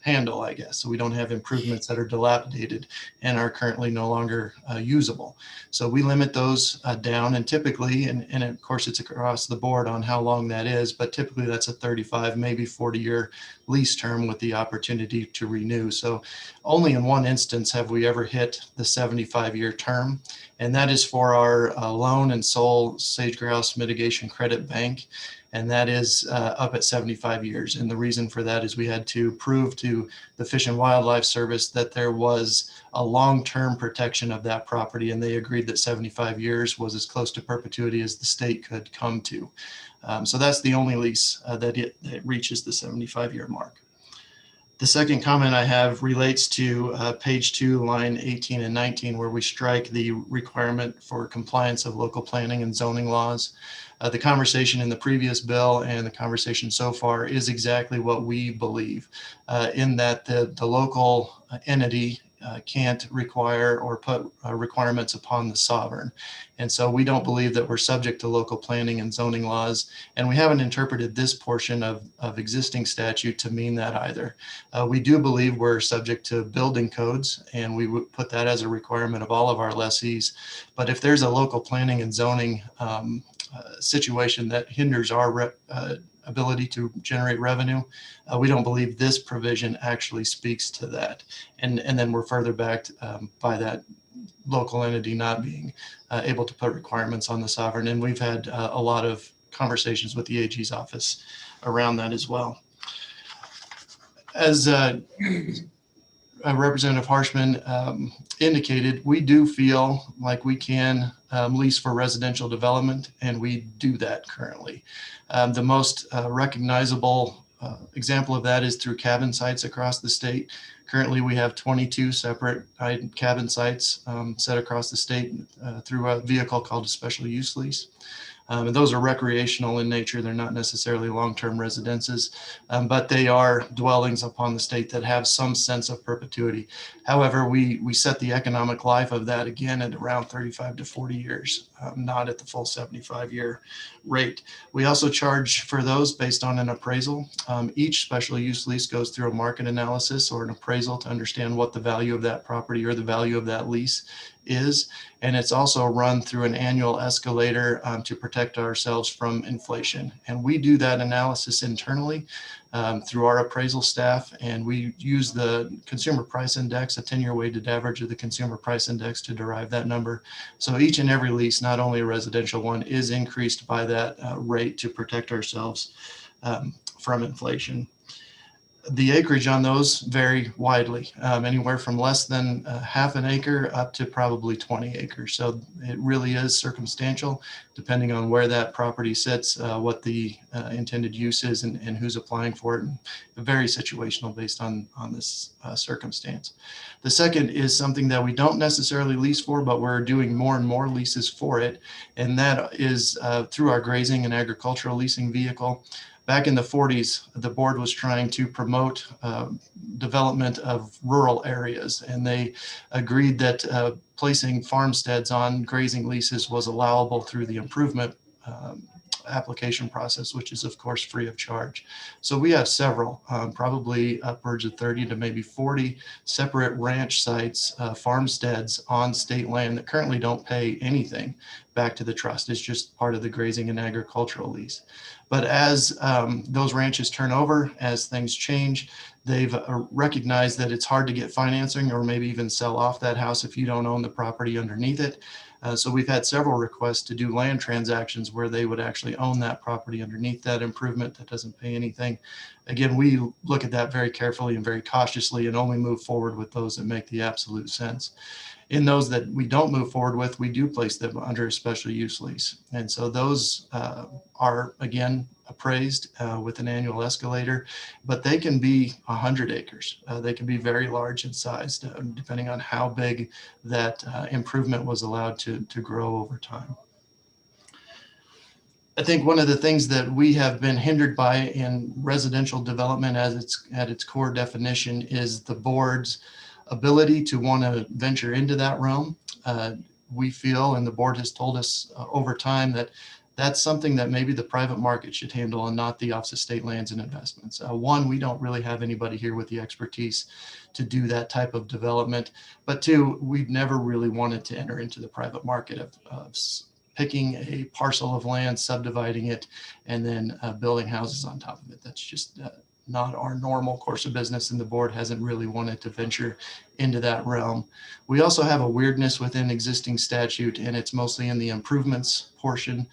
handle, I guess. So we don't have improvements that are dilapidated and are currently no longer usable. So we limit those down, and typically, and of course it's across the board on how long that is, but typically that's a 35, maybe 40-year lease term with the opportunity to renew. So only in one instance have we ever hit the 75-year term, and that is for our loan and sole sage grouse mitigation credit bank. And that is up at 75 years. And the reason for that is we had to prove to the Fish and Wildlife Service that there was a long-term protection of that property. And they agreed that 75 years was as close to perpetuity as the state could come to. So that's the only lease that it reaches the 75-year mark. The second comment I have relates to page 2, line 18 and 19, where we strike the requirement for compliance of local planning and zoning laws. The conversation in the previous bill and the conversation so far is exactly what we believe, in that the local entity can't require or put requirements upon the sovereign. And so we don't believe that we're subject to local planning and zoning laws. And we haven't interpreted this portion of existing statute to mean that either. We do believe we're subject to building codes, and we would put that as a requirement of all of our lessees. But if there's a local planning and zoning situation that hinders our ability to generate revenue, we don't believe this provision actually speaks to that. And then we're further backed by that local entity not being able to put requirements on the sovereign. And we've had a lot of conversations with the AG's office around that as well. As Representative Harshman indicated, we do feel like we can lease for residential development, and we do that currently. The most recognizable example of that is through cabin sites across the state. Currently, we have 22 separate cabin sites set across the state through a vehicle called a special use lease. And those are recreational in nature. They're not necessarily long-term residences, but they are dwellings upon the state that have some sense of perpetuity. However, we set the economic life of that again at around 35 to 40 years, not at the full 75-year rate. We also charge for those based on an appraisal. Each special use lease goes through a market analysis or an appraisal to understand what the value of that property or the value of that lease is. And it's also run through an annual escalator to protect ourselves from inflation. And we do that analysis internally through our appraisal staff. And we use the Consumer Price Index, a 10-year weighted average of the Consumer Price Index, to derive that number. So each and every lease, not only a residential one, is increased by that rate to protect ourselves from inflation. The acreage on those vary widely, anywhere from less than half an acre up to probably 20 acres. So it really is circumstantial, depending on where that property sits, what the intended use is, and who's applying for it. And very situational based on this circumstance. The second is something that we don't necessarily lease for, but we're doing more and more leases for it. And that is through our grazing and agricultural leasing vehicle. Back in the 40s, the board was trying to promote development of rural areas, and they agreed that placing farmsteads on grazing leases was allowable through the improvement application process, which is of course free of charge. So we have several, probably upwards of 30 to maybe 40 separate ranch sites, farmsteads on state land that currently don't pay anything back to the trust. It's just part of the grazing and agricultural lease. But as those ranches turn over, as things change, they've recognized that it's hard to get financing or maybe even sell off that house if you don't own the property underneath it. So we've had several requests to do land transactions where they would actually own that property underneath that improvement that doesn't pay anything. Again, we look at that very carefully and very cautiously and only move forward with those that make the absolute sense. In those that we don't move forward with, we do place them under a special use lease. And so those are, again, appraised with an annual escalator, but they can be 100 acres. They can be very large in size, depending on how big that improvement was allowed to grow over time. I think one of the things that we have been hindered by in residential development as it's at its core definition is the board's ability to want to venture into that realm. We feel, and the board has told us over time, that that's something that maybe the private market should handle and not the Office of State Lands and Investments. One, we don't really have anybody here with the expertise to do that type of development. But two, we've never really wanted to enter into the private market of picking a parcel of land, subdividing it, and then building houses on top of it. That's just not our normal course of business, and the board hasn't really wanted to venture into that realm. We also have a weirdness within existing statute, and it's mostly in the improvements portion,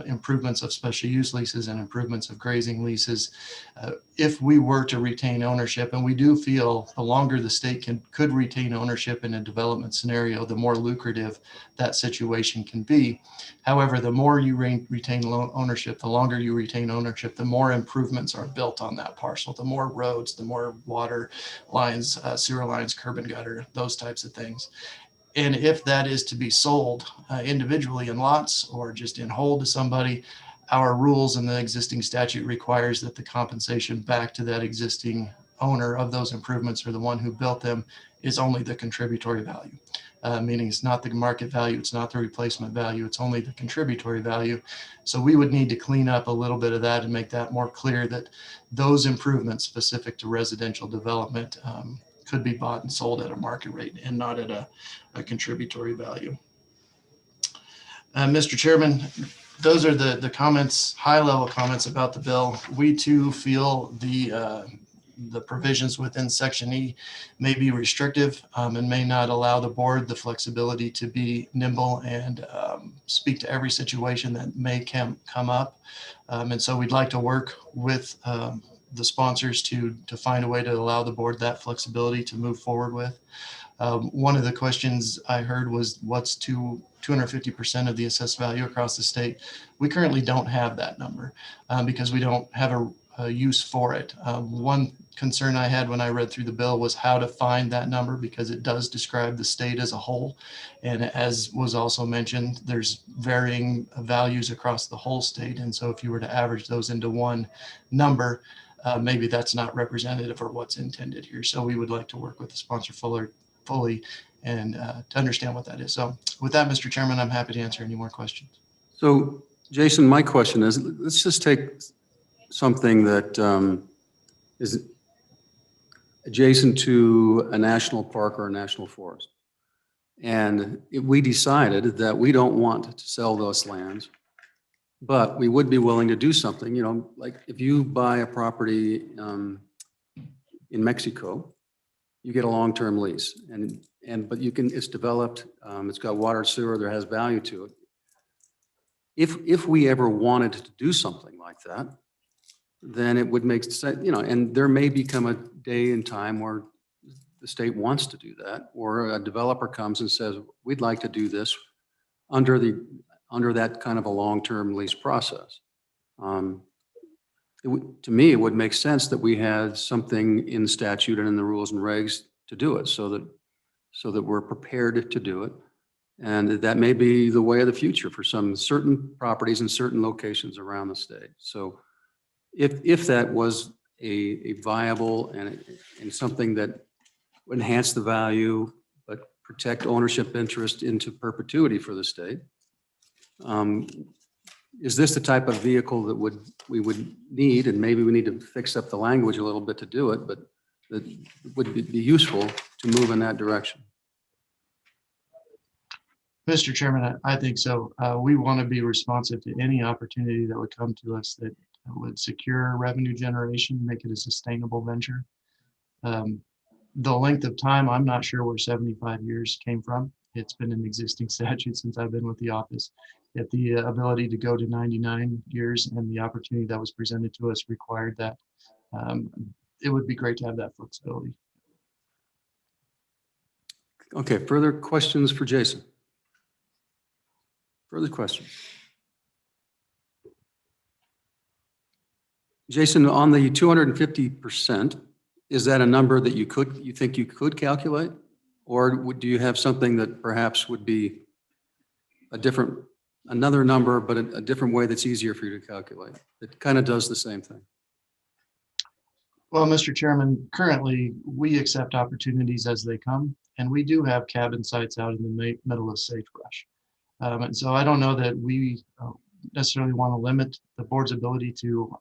improvements of special use leases and improvements of grazing leases. If we were to retain ownership, and we do feel the longer the state could retain ownership in a development scenario, the more lucrative that situation can be. However, the more you retain ownership, the longer you retain ownership, the more improvements are built on that parcel, the more roads, the more water lines, sewer lines, curb and gutter, those types of things. And if that is to be sold individually in lots or just in whole to somebody, our rules and the existing statute requires that the compensation back to that existing owner of those improvements or the one who built them is only the contributory value. Meaning it's not the market value, it's not the replacement value, it's only the contributory value. So we would need to clean up a little bit of that and make that more clear that those improvements specific to residential development could be bought and sold at a market rate and not at a contributory value. Mr. Chairman, those are the comments, high-level comments about the bill. We too feel the provisions within Section E may be restrictive and may not allow the board the flexibility to be nimble and speak to every situation that may come up. And so we'd like to work with the sponsors to find a way to allow the board that flexibility to move forward with. One of the questions I heard was what's 250% of the assessed value across the state. We currently don't have that number because we don't have a use for it. One concern I had when I read through the bill was how to find that number because it does describe the state as a whole. And as was also mentioned, there's varying values across the whole state. And so if you were to average those into one number, maybe that's not representative of what's intended here. So we would like to work with the sponsor fully and to understand what that is. So with that, Mr. Chairman, I'm happy to answer any more questions. So Jason, my question is, let's just take something that is adjacent to a national park or a national forest. And we decided that we don't want to sell those lands, but we would be willing to do something, you know, like if you buy a property in Mexico, you get a long-term lease but it's developed, it's got water, sewer, there has value to it. If we ever wanted to do something like that, then it would make sense, you know, and there may become a day and time where the state wants to do that, or a developer comes and says, we'd like to do this under that kind of a long-term lease process. To me, it would make sense that we had something in statute and in the rules and regs to do it so that we're prepared to do it. And that may be the way of the future for some certain properties in certain locations around the state. So if that was a viable and something that would enhance the value, but protect ownership interest into perpetuity for the state, is this the type of vehicle that we would need? And maybe we need to fix up the language a little bit to do it, but that would be useful to move in that direction. Mr. Chairman, I think so. We want to be responsive to any opportunity that would come to us that would secure revenue generation, make it a sustainable venture. The length of time, I'm not sure where 75 years came from. It's been an existing statute since I've been with the office. Yet the ability to go to 99 years and the opportunity that was presented to us required that. It would be great to have that flexibility. Okay, further questions for Jason? Further questions? Jason, on the 250%, is that a number that you think you could calculate? Or do you have something that perhaps would be another number, but a different way that's easier for you to calculate? It kind of does the same thing. Well, Mr. Chairman, currently we accept opportunities as they come, and we do have cabin sites out in the middle of sagebrush. And so I don't know that we necessarily want to limit the board's ability to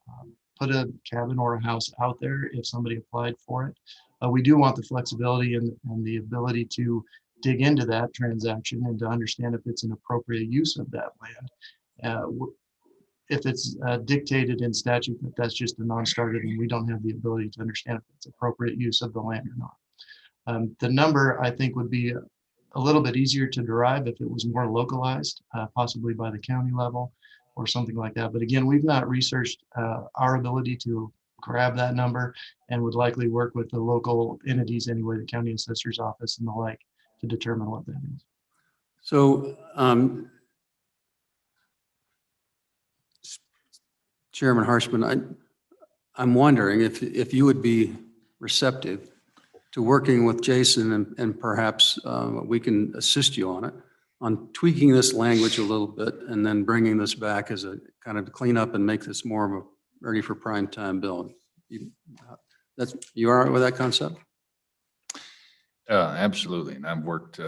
put a cabin or a house out there if somebody applied for it. We do want the flexibility and the ability to dig into that transaction and to understand if it's an appropriate use of that land. If it's dictated in statute that that's just a non-starter, then we don't have the ability to understand if it's appropriate use of the land or not. The number, I think, would be a little bit easier to derive if it was more localized, possibly by the county level or something like that. But again, we've not researched our ability to grab that number and would likely work with the local entities anyway, the county assessor's office and the like, to determine what that is. So, Chairman Harshman, I'm wondering if you would be receptive to working with Jason and perhaps we can assist you on tweaking this language a little bit and then bringing this back as a kind of clean up and make this more of a ready for prime time bill. You all right with that concept? Absolutely. And I've worked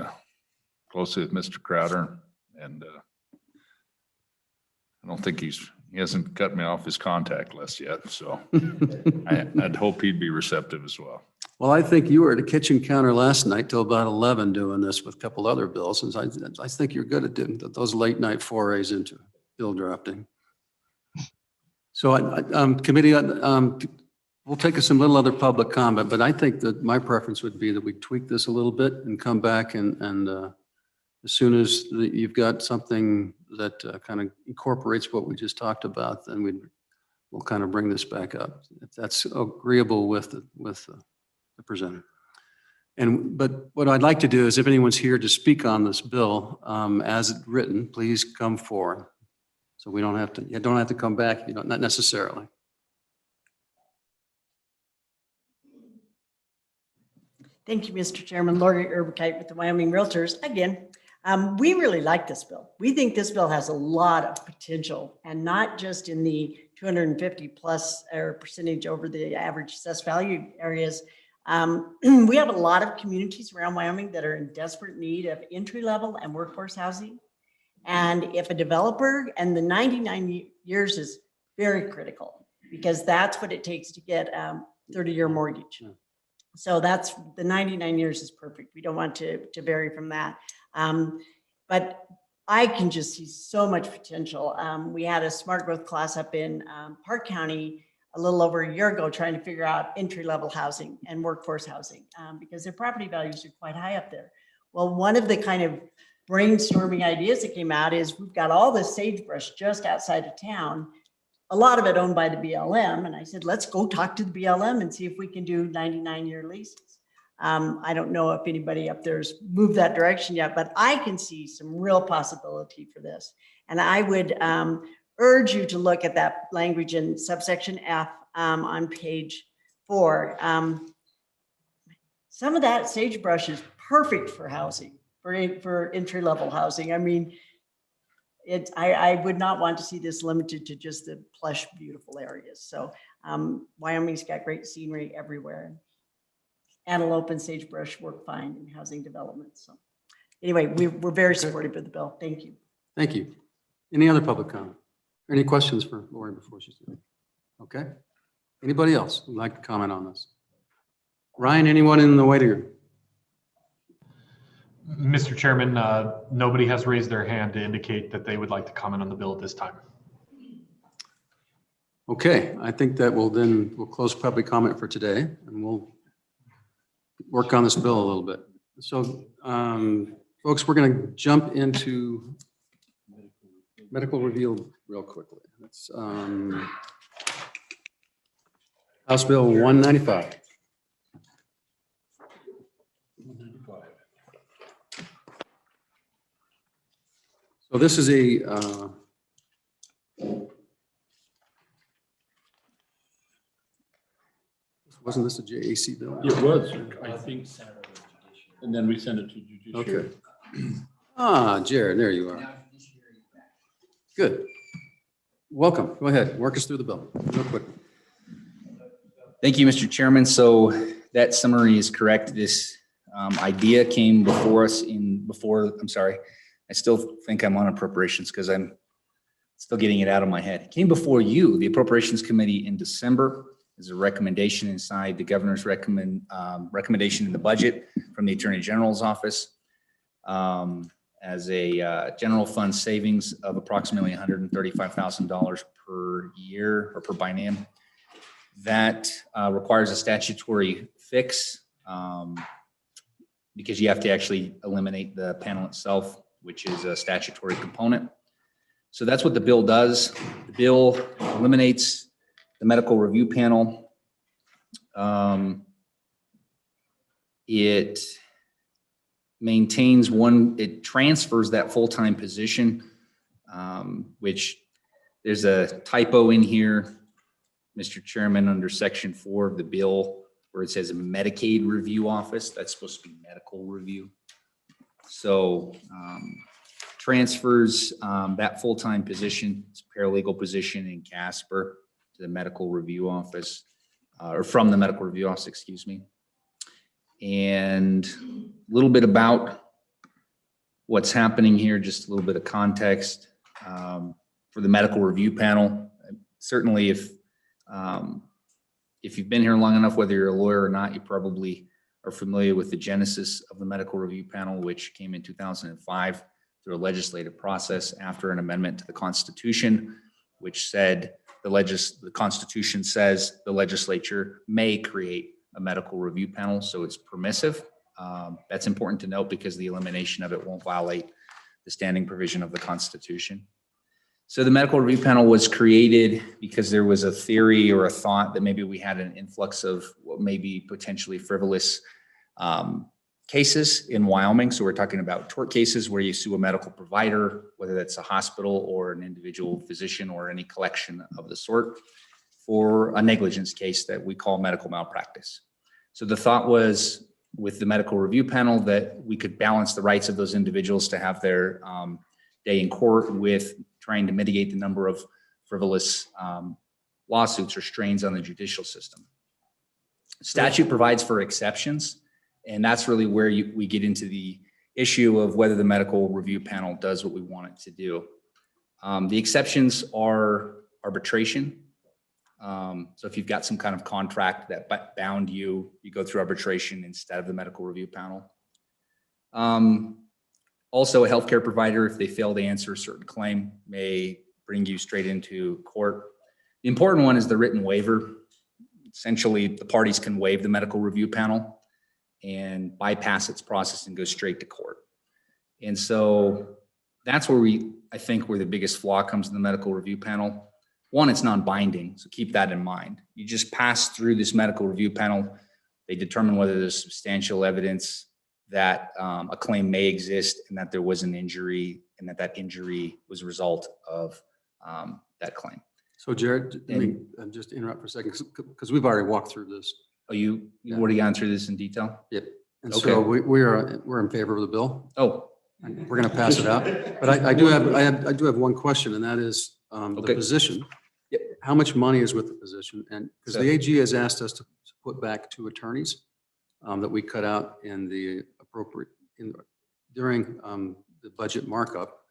closely with Mr. Crowder, and I don't think he hasn't cut me off his contact list yet. So I'd hope he'd be receptive as well. Well, I think you were at a kitchen counter last night till about 11 doing this with a couple other bills. And I think you're good at doing those late night forays into bill drafting. So committee, we'll take some little other public comment, but I think that my preference would be that we tweak this a little bit and come back and as soon as you've got something that kind of incorporates what we just talked about, then we'll kind of bring this back up, if that's agreeable with the presenter. But what I'd like to do is if anyone's here to speak on this bill as written, please come forward. So we don't have to, you don't have to come back, you don't, not necessarily. Thank you, Mr. Chairman. Lori Urbikite with the Wyoming Realtors. Again, we really like this bill. We think this bill has a lot of potential, and not just in the 250 plus or percentage over the average assessed value areas. We have a lot of communities around Wyoming that are in desperate need of entry level and workforce housing. And if a developer, and the 99 years is very critical because that's what it takes to get 30-year mortgage. So that's the 99 years is perfect. We don't want to vary from that. But I can just see so much potential. We had a smart growth class up in Park County a little over a year ago trying to figure out entry-level housing and workforce housing because their property values are quite high up there. Well, one of the kind of brainstorming ideas that came out is we've got all this sagebrush just outside of town, a lot of it owned by the BLM. And I said, let's go talk to the BLM and see if we can do 99-year leases. I don't know if anybody up there's moved that direction yet, but I can see some real possibility for this. And I would urge you to look at that language in subsection F on page 4. Some of that sagebrush is perfect for housing, for entry-level housing. I mean, I would not want to see this limited to just the plush, beautiful areas. So Wyoming's got great scenery everywhere. Antelope and sagebrush work fine in housing development. So anyway, we're very supportive of the bill. Thank you. Thank you. Any other public comment? Any questions for Lori before she's done? Okay. Anybody else who'd like to comment on this? Ryan, anyone in the waiting room? Mr. Chairman, nobody has raised their hand to indicate that they would like to comment on the bill at this time. Okay, I think that we'll close public comment for today and we'll work on this bill a little bit. So, folks, we're going to jump into medical review real quickly. That's House Bill 195. So this is wasn't this a JAC bill? It was, I think. And then we sent it to judiciary. Okay. Jared, there you are. Good. Welcome. Go ahead. Work us through the bill real quick. Thank you, Mr. Chairman. So that summary is correct. This idea came before us I'm sorry. I still think I'm on appropriations because I'm still getting it out of my head. It came before you, the Appropriations Committee, in December. There's a recommendation inside the governor's recommendation in the budget from the Attorney General's office as a general fund savings of approximately $135,000 per year or per biennium. That requires a statutory fix because you have to actually eliminate the panel itself, which is a statutory component. So that's what the bill does. The bill eliminates the medical review panel. It maintains it transfers that full-time position, which there's a typo in here, Mr. Chairman, under section 4 of the bill where it says Medicaid review office. That's supposed to be medical review. So transfers that full-time position, it's a paralegal position in Casper, to the medical review office, or from the medical review office, excuse me. And a little bit about what's happening here, just a little bit of context for the medical review panel. Certainly if you've been here long enough, whether you're a lawyer or not, you probably are familiar with the genesis of the medical review panel, which came in 2005 through a legislative process after an amendment to the Constitution, which said the Constitution says the legislature may create a medical review panel, so it's permissive. That's important to note because the elimination of it won't violate the standing provision of the Constitution. So the medical review panel was created because there was a theory or a thought that maybe we had an influx of what may be potentially frivolous cases in Wyoming. So we're talking about tort cases where you sue a medical provider, whether that's a hospital or an individual physician or any collection of the sort, for a negligence case that we call medical malpractice. So the thought was with the medical review panel that we could balance the rights of those individuals to have their day in court with trying to mitigate the number of frivolous lawsuits or strains on the judicial system. Statute provides for exceptions, and that's really where we get into the issue of whether the medical review panel does what we want it to do. The exceptions are arbitration. So if you've got some kind of contract that bound you, you go through arbitration instead of the medical review panel. Also, a healthcare provider, if they fail to answer a certain claim, may bring you straight into court. The important one is the written waiver. Essentially, the parties can waive the medical review panel and bypass its process and go straight to court. And so that's where I think where the biggest flaw comes in the medical review panel. One, it's non-binding, so keep that in mind. You just pass through this medical review panel. They determine whether there's substantial evidence that a claim may exist and that there was an injury and that injury was a result of that claim. So Jared, let me just interrupt for a second because we've already walked through this. Oh, you've already gone through this in detail? Yep. And Okay. so we're in favor of the bill. Oh. We're going to pass it out. But I do have one question, and that is the position. Yep. How much money is with the position? And because the AG has asked us to put back 2 attorneys that we cut out in the during the budget markup.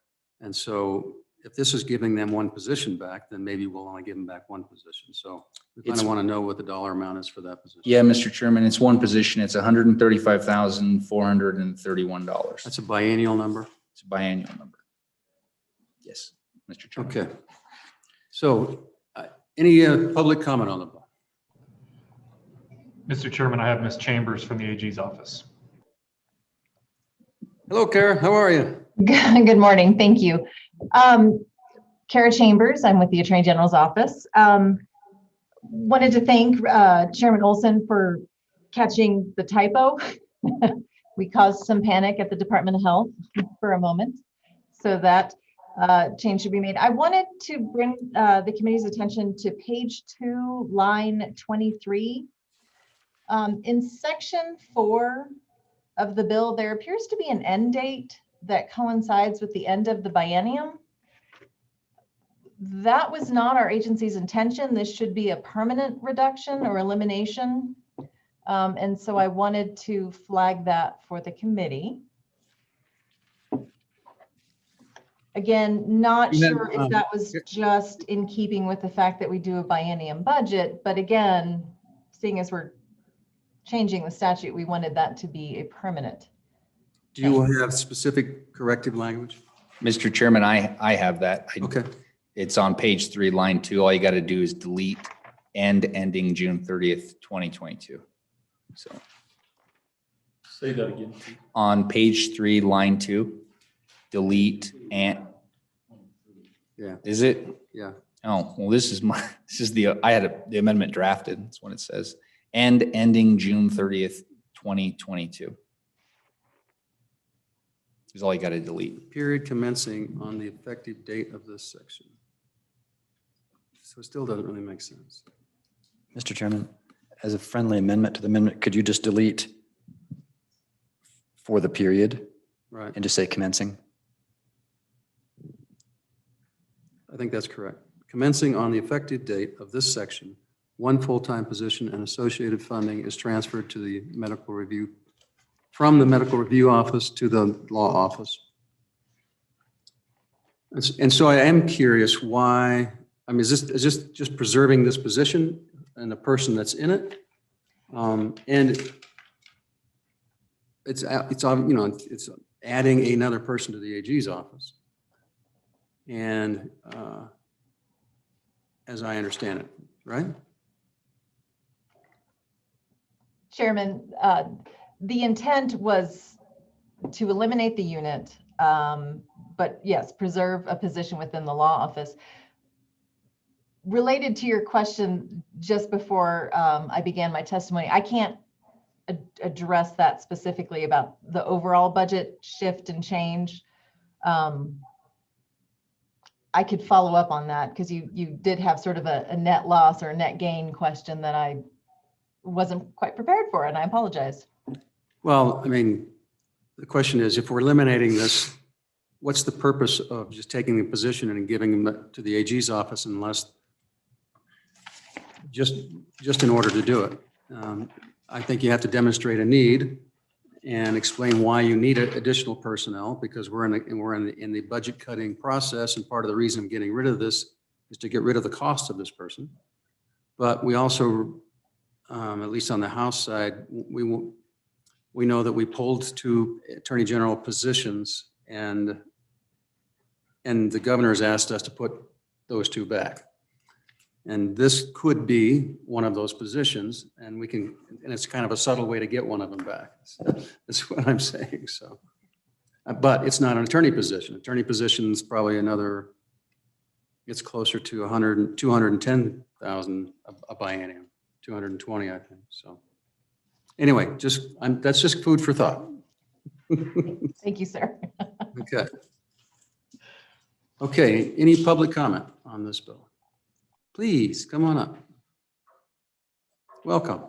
And so if this is giving them one position back, then maybe we'll only give them back one position. So we kind of want to know what the dollar amount is for that position. Yeah, Mr. Chairman, it's one position. It's $135,431. That's a biennial number? It's a biannual number. Yes, Mr. Chairman. Okay. So any public comment on the bill? Mr. Chairman, I have Ms. Chambers from the AG's office. Hello, Kara. How are you? Good morning. Thank you. Kara Chambers, I'm with the Attorney General's office. Wanted to thank Chairman Olson for catching the typo. We caused some panic at the Department of Health for a moment, so that change should be made. I wanted to bring the committee's attention to page 2, line 23. In section 4 of the bill, there appears to be an end date that coincides with the end of the biennium. That was not our agency's intention. This should be a permanent reduction or elimination. And so I wanted to flag that for the committee. Again, not sure if that was just in keeping with the fact that we do a biennium budget, but again, seeing as we're changing the statute, we wanted that to be a permanent. Do you have specific corrective language? Mr. Chairman, I have that. Okay. It's on page 3, line 2. All you got to do is delete and ending June 30th, 2022. So Say that again. on page 3, line 2, delete and. Yeah. Is it? Yeah. Oh, well, this is I had the amendment drafted. That's what it says. And ending June 30th, 2022. Is all you got to delete. Period commencing on the effective date of this section. So it still doesn't really make sense. Mr. Chairman, as a friendly amendment to the amendment, could you just delete for the period Right. and just say commencing? I think that's correct. Commencing on the effective date of this section, one full-time position and associated funding is transferred to the medical review, from the medical review office to the law office. And so I am curious why, I mean, is this just preserving this position and the person that's in it? And it's adding another person to the AG's office. And as I understand it, right? Chairman, the intent was to eliminate the unit, but yes, preserve a position within the law office. Related to your question just before I began my testimony, I can't address that specifically about the overall budget shift and change. I could follow up on that because you did have sort of a net loss or a net gain question that I wasn't quite prepared for, and I apologize. Well, I mean, the question is, if we're eliminating this, what's the purpose of just taking the position and giving them to the AG's office unless just in order to do it? I think you have to demonstrate a need and explain why you need additional personnel, because we're in the budget cutting process, and part of the reason of getting rid of this is to get rid of the cost of this person. But we also, at least on the House side, we know that we pulled 2 Attorney General positions, and the governor has asked us to put those 2 back. And this could be one of those positions, and it's kind of a subtle way to get one of them back. That's what I'm saying. So, but it's not an attorney position. Attorney position is probably it's closer to 210,000 a biennium, 220, I think. So anyway, that's just food for thought. Thank you, sir. Okay. Okay, any public comment on this bill? Please, come on up. Welcome.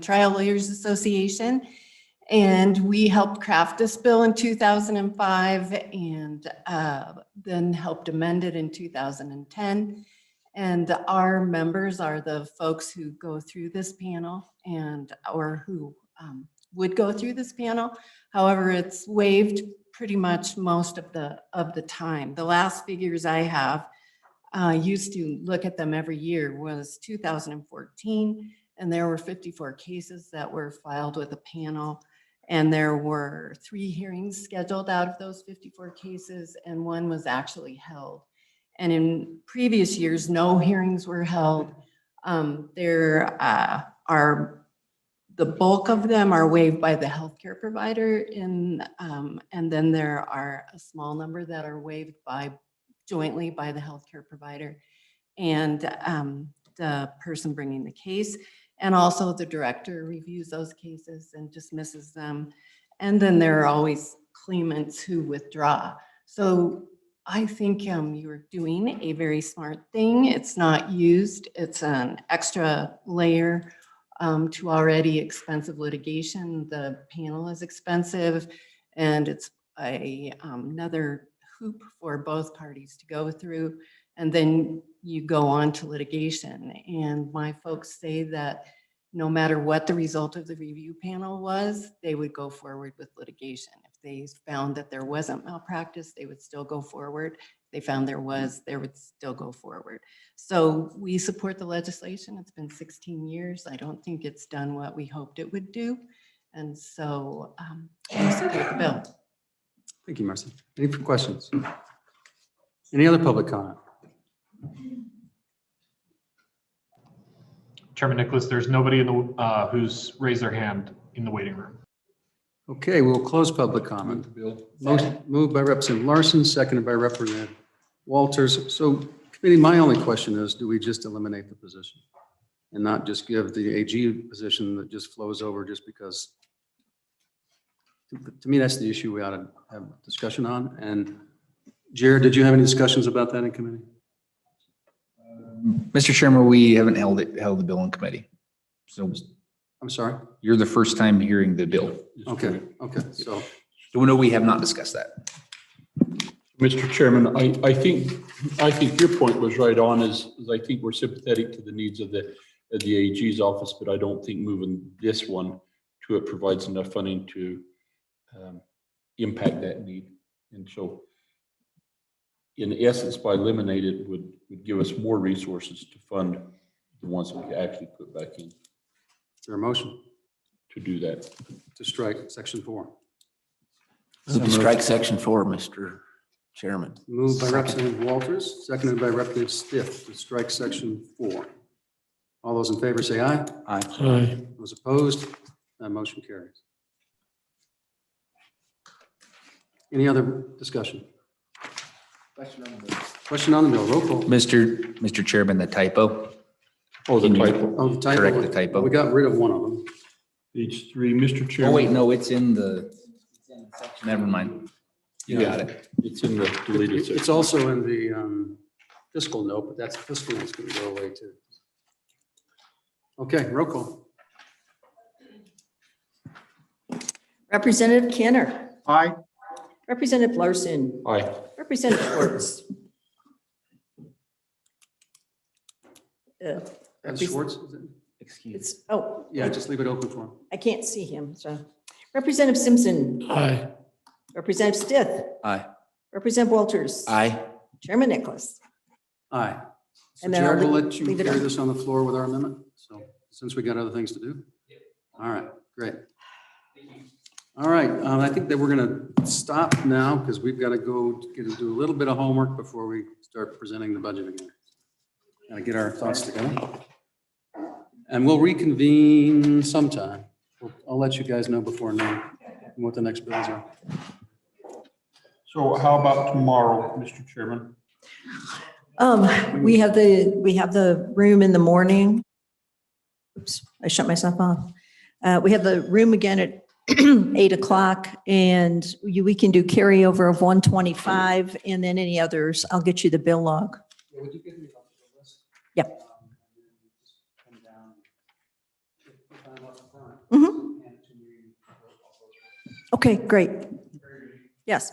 Trial Lawyers Association, and we helped craft this bill in 2005 and then helped amend it in 2010. And our members are the folks who go through this panel or who would go through this panel. However, it's waived pretty much most of the time. The last figures I have used to look at them every year was 2014, and there were 54 cases that were filed with a panel, and there were 3 hearings scheduled out of those 54 cases, and 1 was actually held. And in previous years, no hearings were held. There are the bulk of them are waived by the healthcare provider, and then there are a small number that are waived jointly by the healthcare provider and the person bringing the case. And also the director reviews those cases and dismisses them. And then there are always claimants who withdraw. So I think you're doing a very smart thing. It's not used. It's an extra layer to already expensive litigation. The panel is expensive, and it's another hoop for both parties to go through. And then you go on to litigation. And my folks say that no matter what the result of the review panel was, they would go forward with litigation. If they found that there wasn't malpractice, they would still go forward. If they found there was, they would still go forward. So we support the legislation. It's been 16 years. I don't think it's done what we hoped it would do. And so we support the bill. Thank you, Marcy. Any questions? Any other public comment? Chairman Nicholas, there's nobody in the who's raised their hand in the waiting room. Okay, we'll close public comment. Motion moved by Representative Larson, seconded by Representative Walters. So committee, my only question is, do we just eliminate the position and not just give the AG position that just flows over just because? To me, that's the issue we ought to have a discussion on. And Jared, did you have any discussions about that in committee? Mr. Chairman, we haven't held the bill in committee. So I'm sorry? You're the first time hearing the bill. Okay, okay. So no, we have not discussed that. Mr. Chairman, I think your point was right on, is I think we're sympathetic to the needs of the AG's office, but I don't think moving this one to it provides enough funding to impact that need. And so in essence, by eliminating it would give us more resources to fund the ones that we actually put back in. Is there a motion to do that? To strike section 4. Move to strike section 4, Mr. Chairman. Moved by Representative Walters, seconded by Representative Stiff to strike section 4. All those in favor say aye. Aye. Aye. Those opposed, that motion carries. Any other discussion? Question on the bill. Roll call. Mr. Chairman, the typo. Oh, the typo. Oh, the typo. Correct the typo. We got rid of one of them. Page 3, Mr. Chairman. Oh, wait, no, it's in the, never mind. You got it. It's in the deleted section. It's also in the fiscal note, but that's fiscal note's going to go away too. Okay, roll call. Representative Kenner. Aye. Representative Larson. Aye. Representative Schwartz. Schwartz, is it? It's, oh. Yeah, just leave it open for him. I can't see him, so. Representative Simpson. Aye. Representative Stith. Aye. Representative Walters. Aye. Chairman Nicholas. Aye. So And then Jared, I'll we'll let you leave it carry on. this on the floor with our amendment. So since we got other things to do. All right, great. All right, I think that we're going to stop now because we've got to go do a little bit of homework before we start presenting the budget again. Got to get our thoughts together. And we'll reconvene sometime. I'll let you guys know before noon what the next bills are. So how about tomorrow, Mr. Chairman? We have the room in the morning. Oops, I shut myself off. We have the room again at 8 o'clock, and we can do carryover of 125 and then any others. I'll get you the bill log. Yep. Mhm. Okay, great. Yes.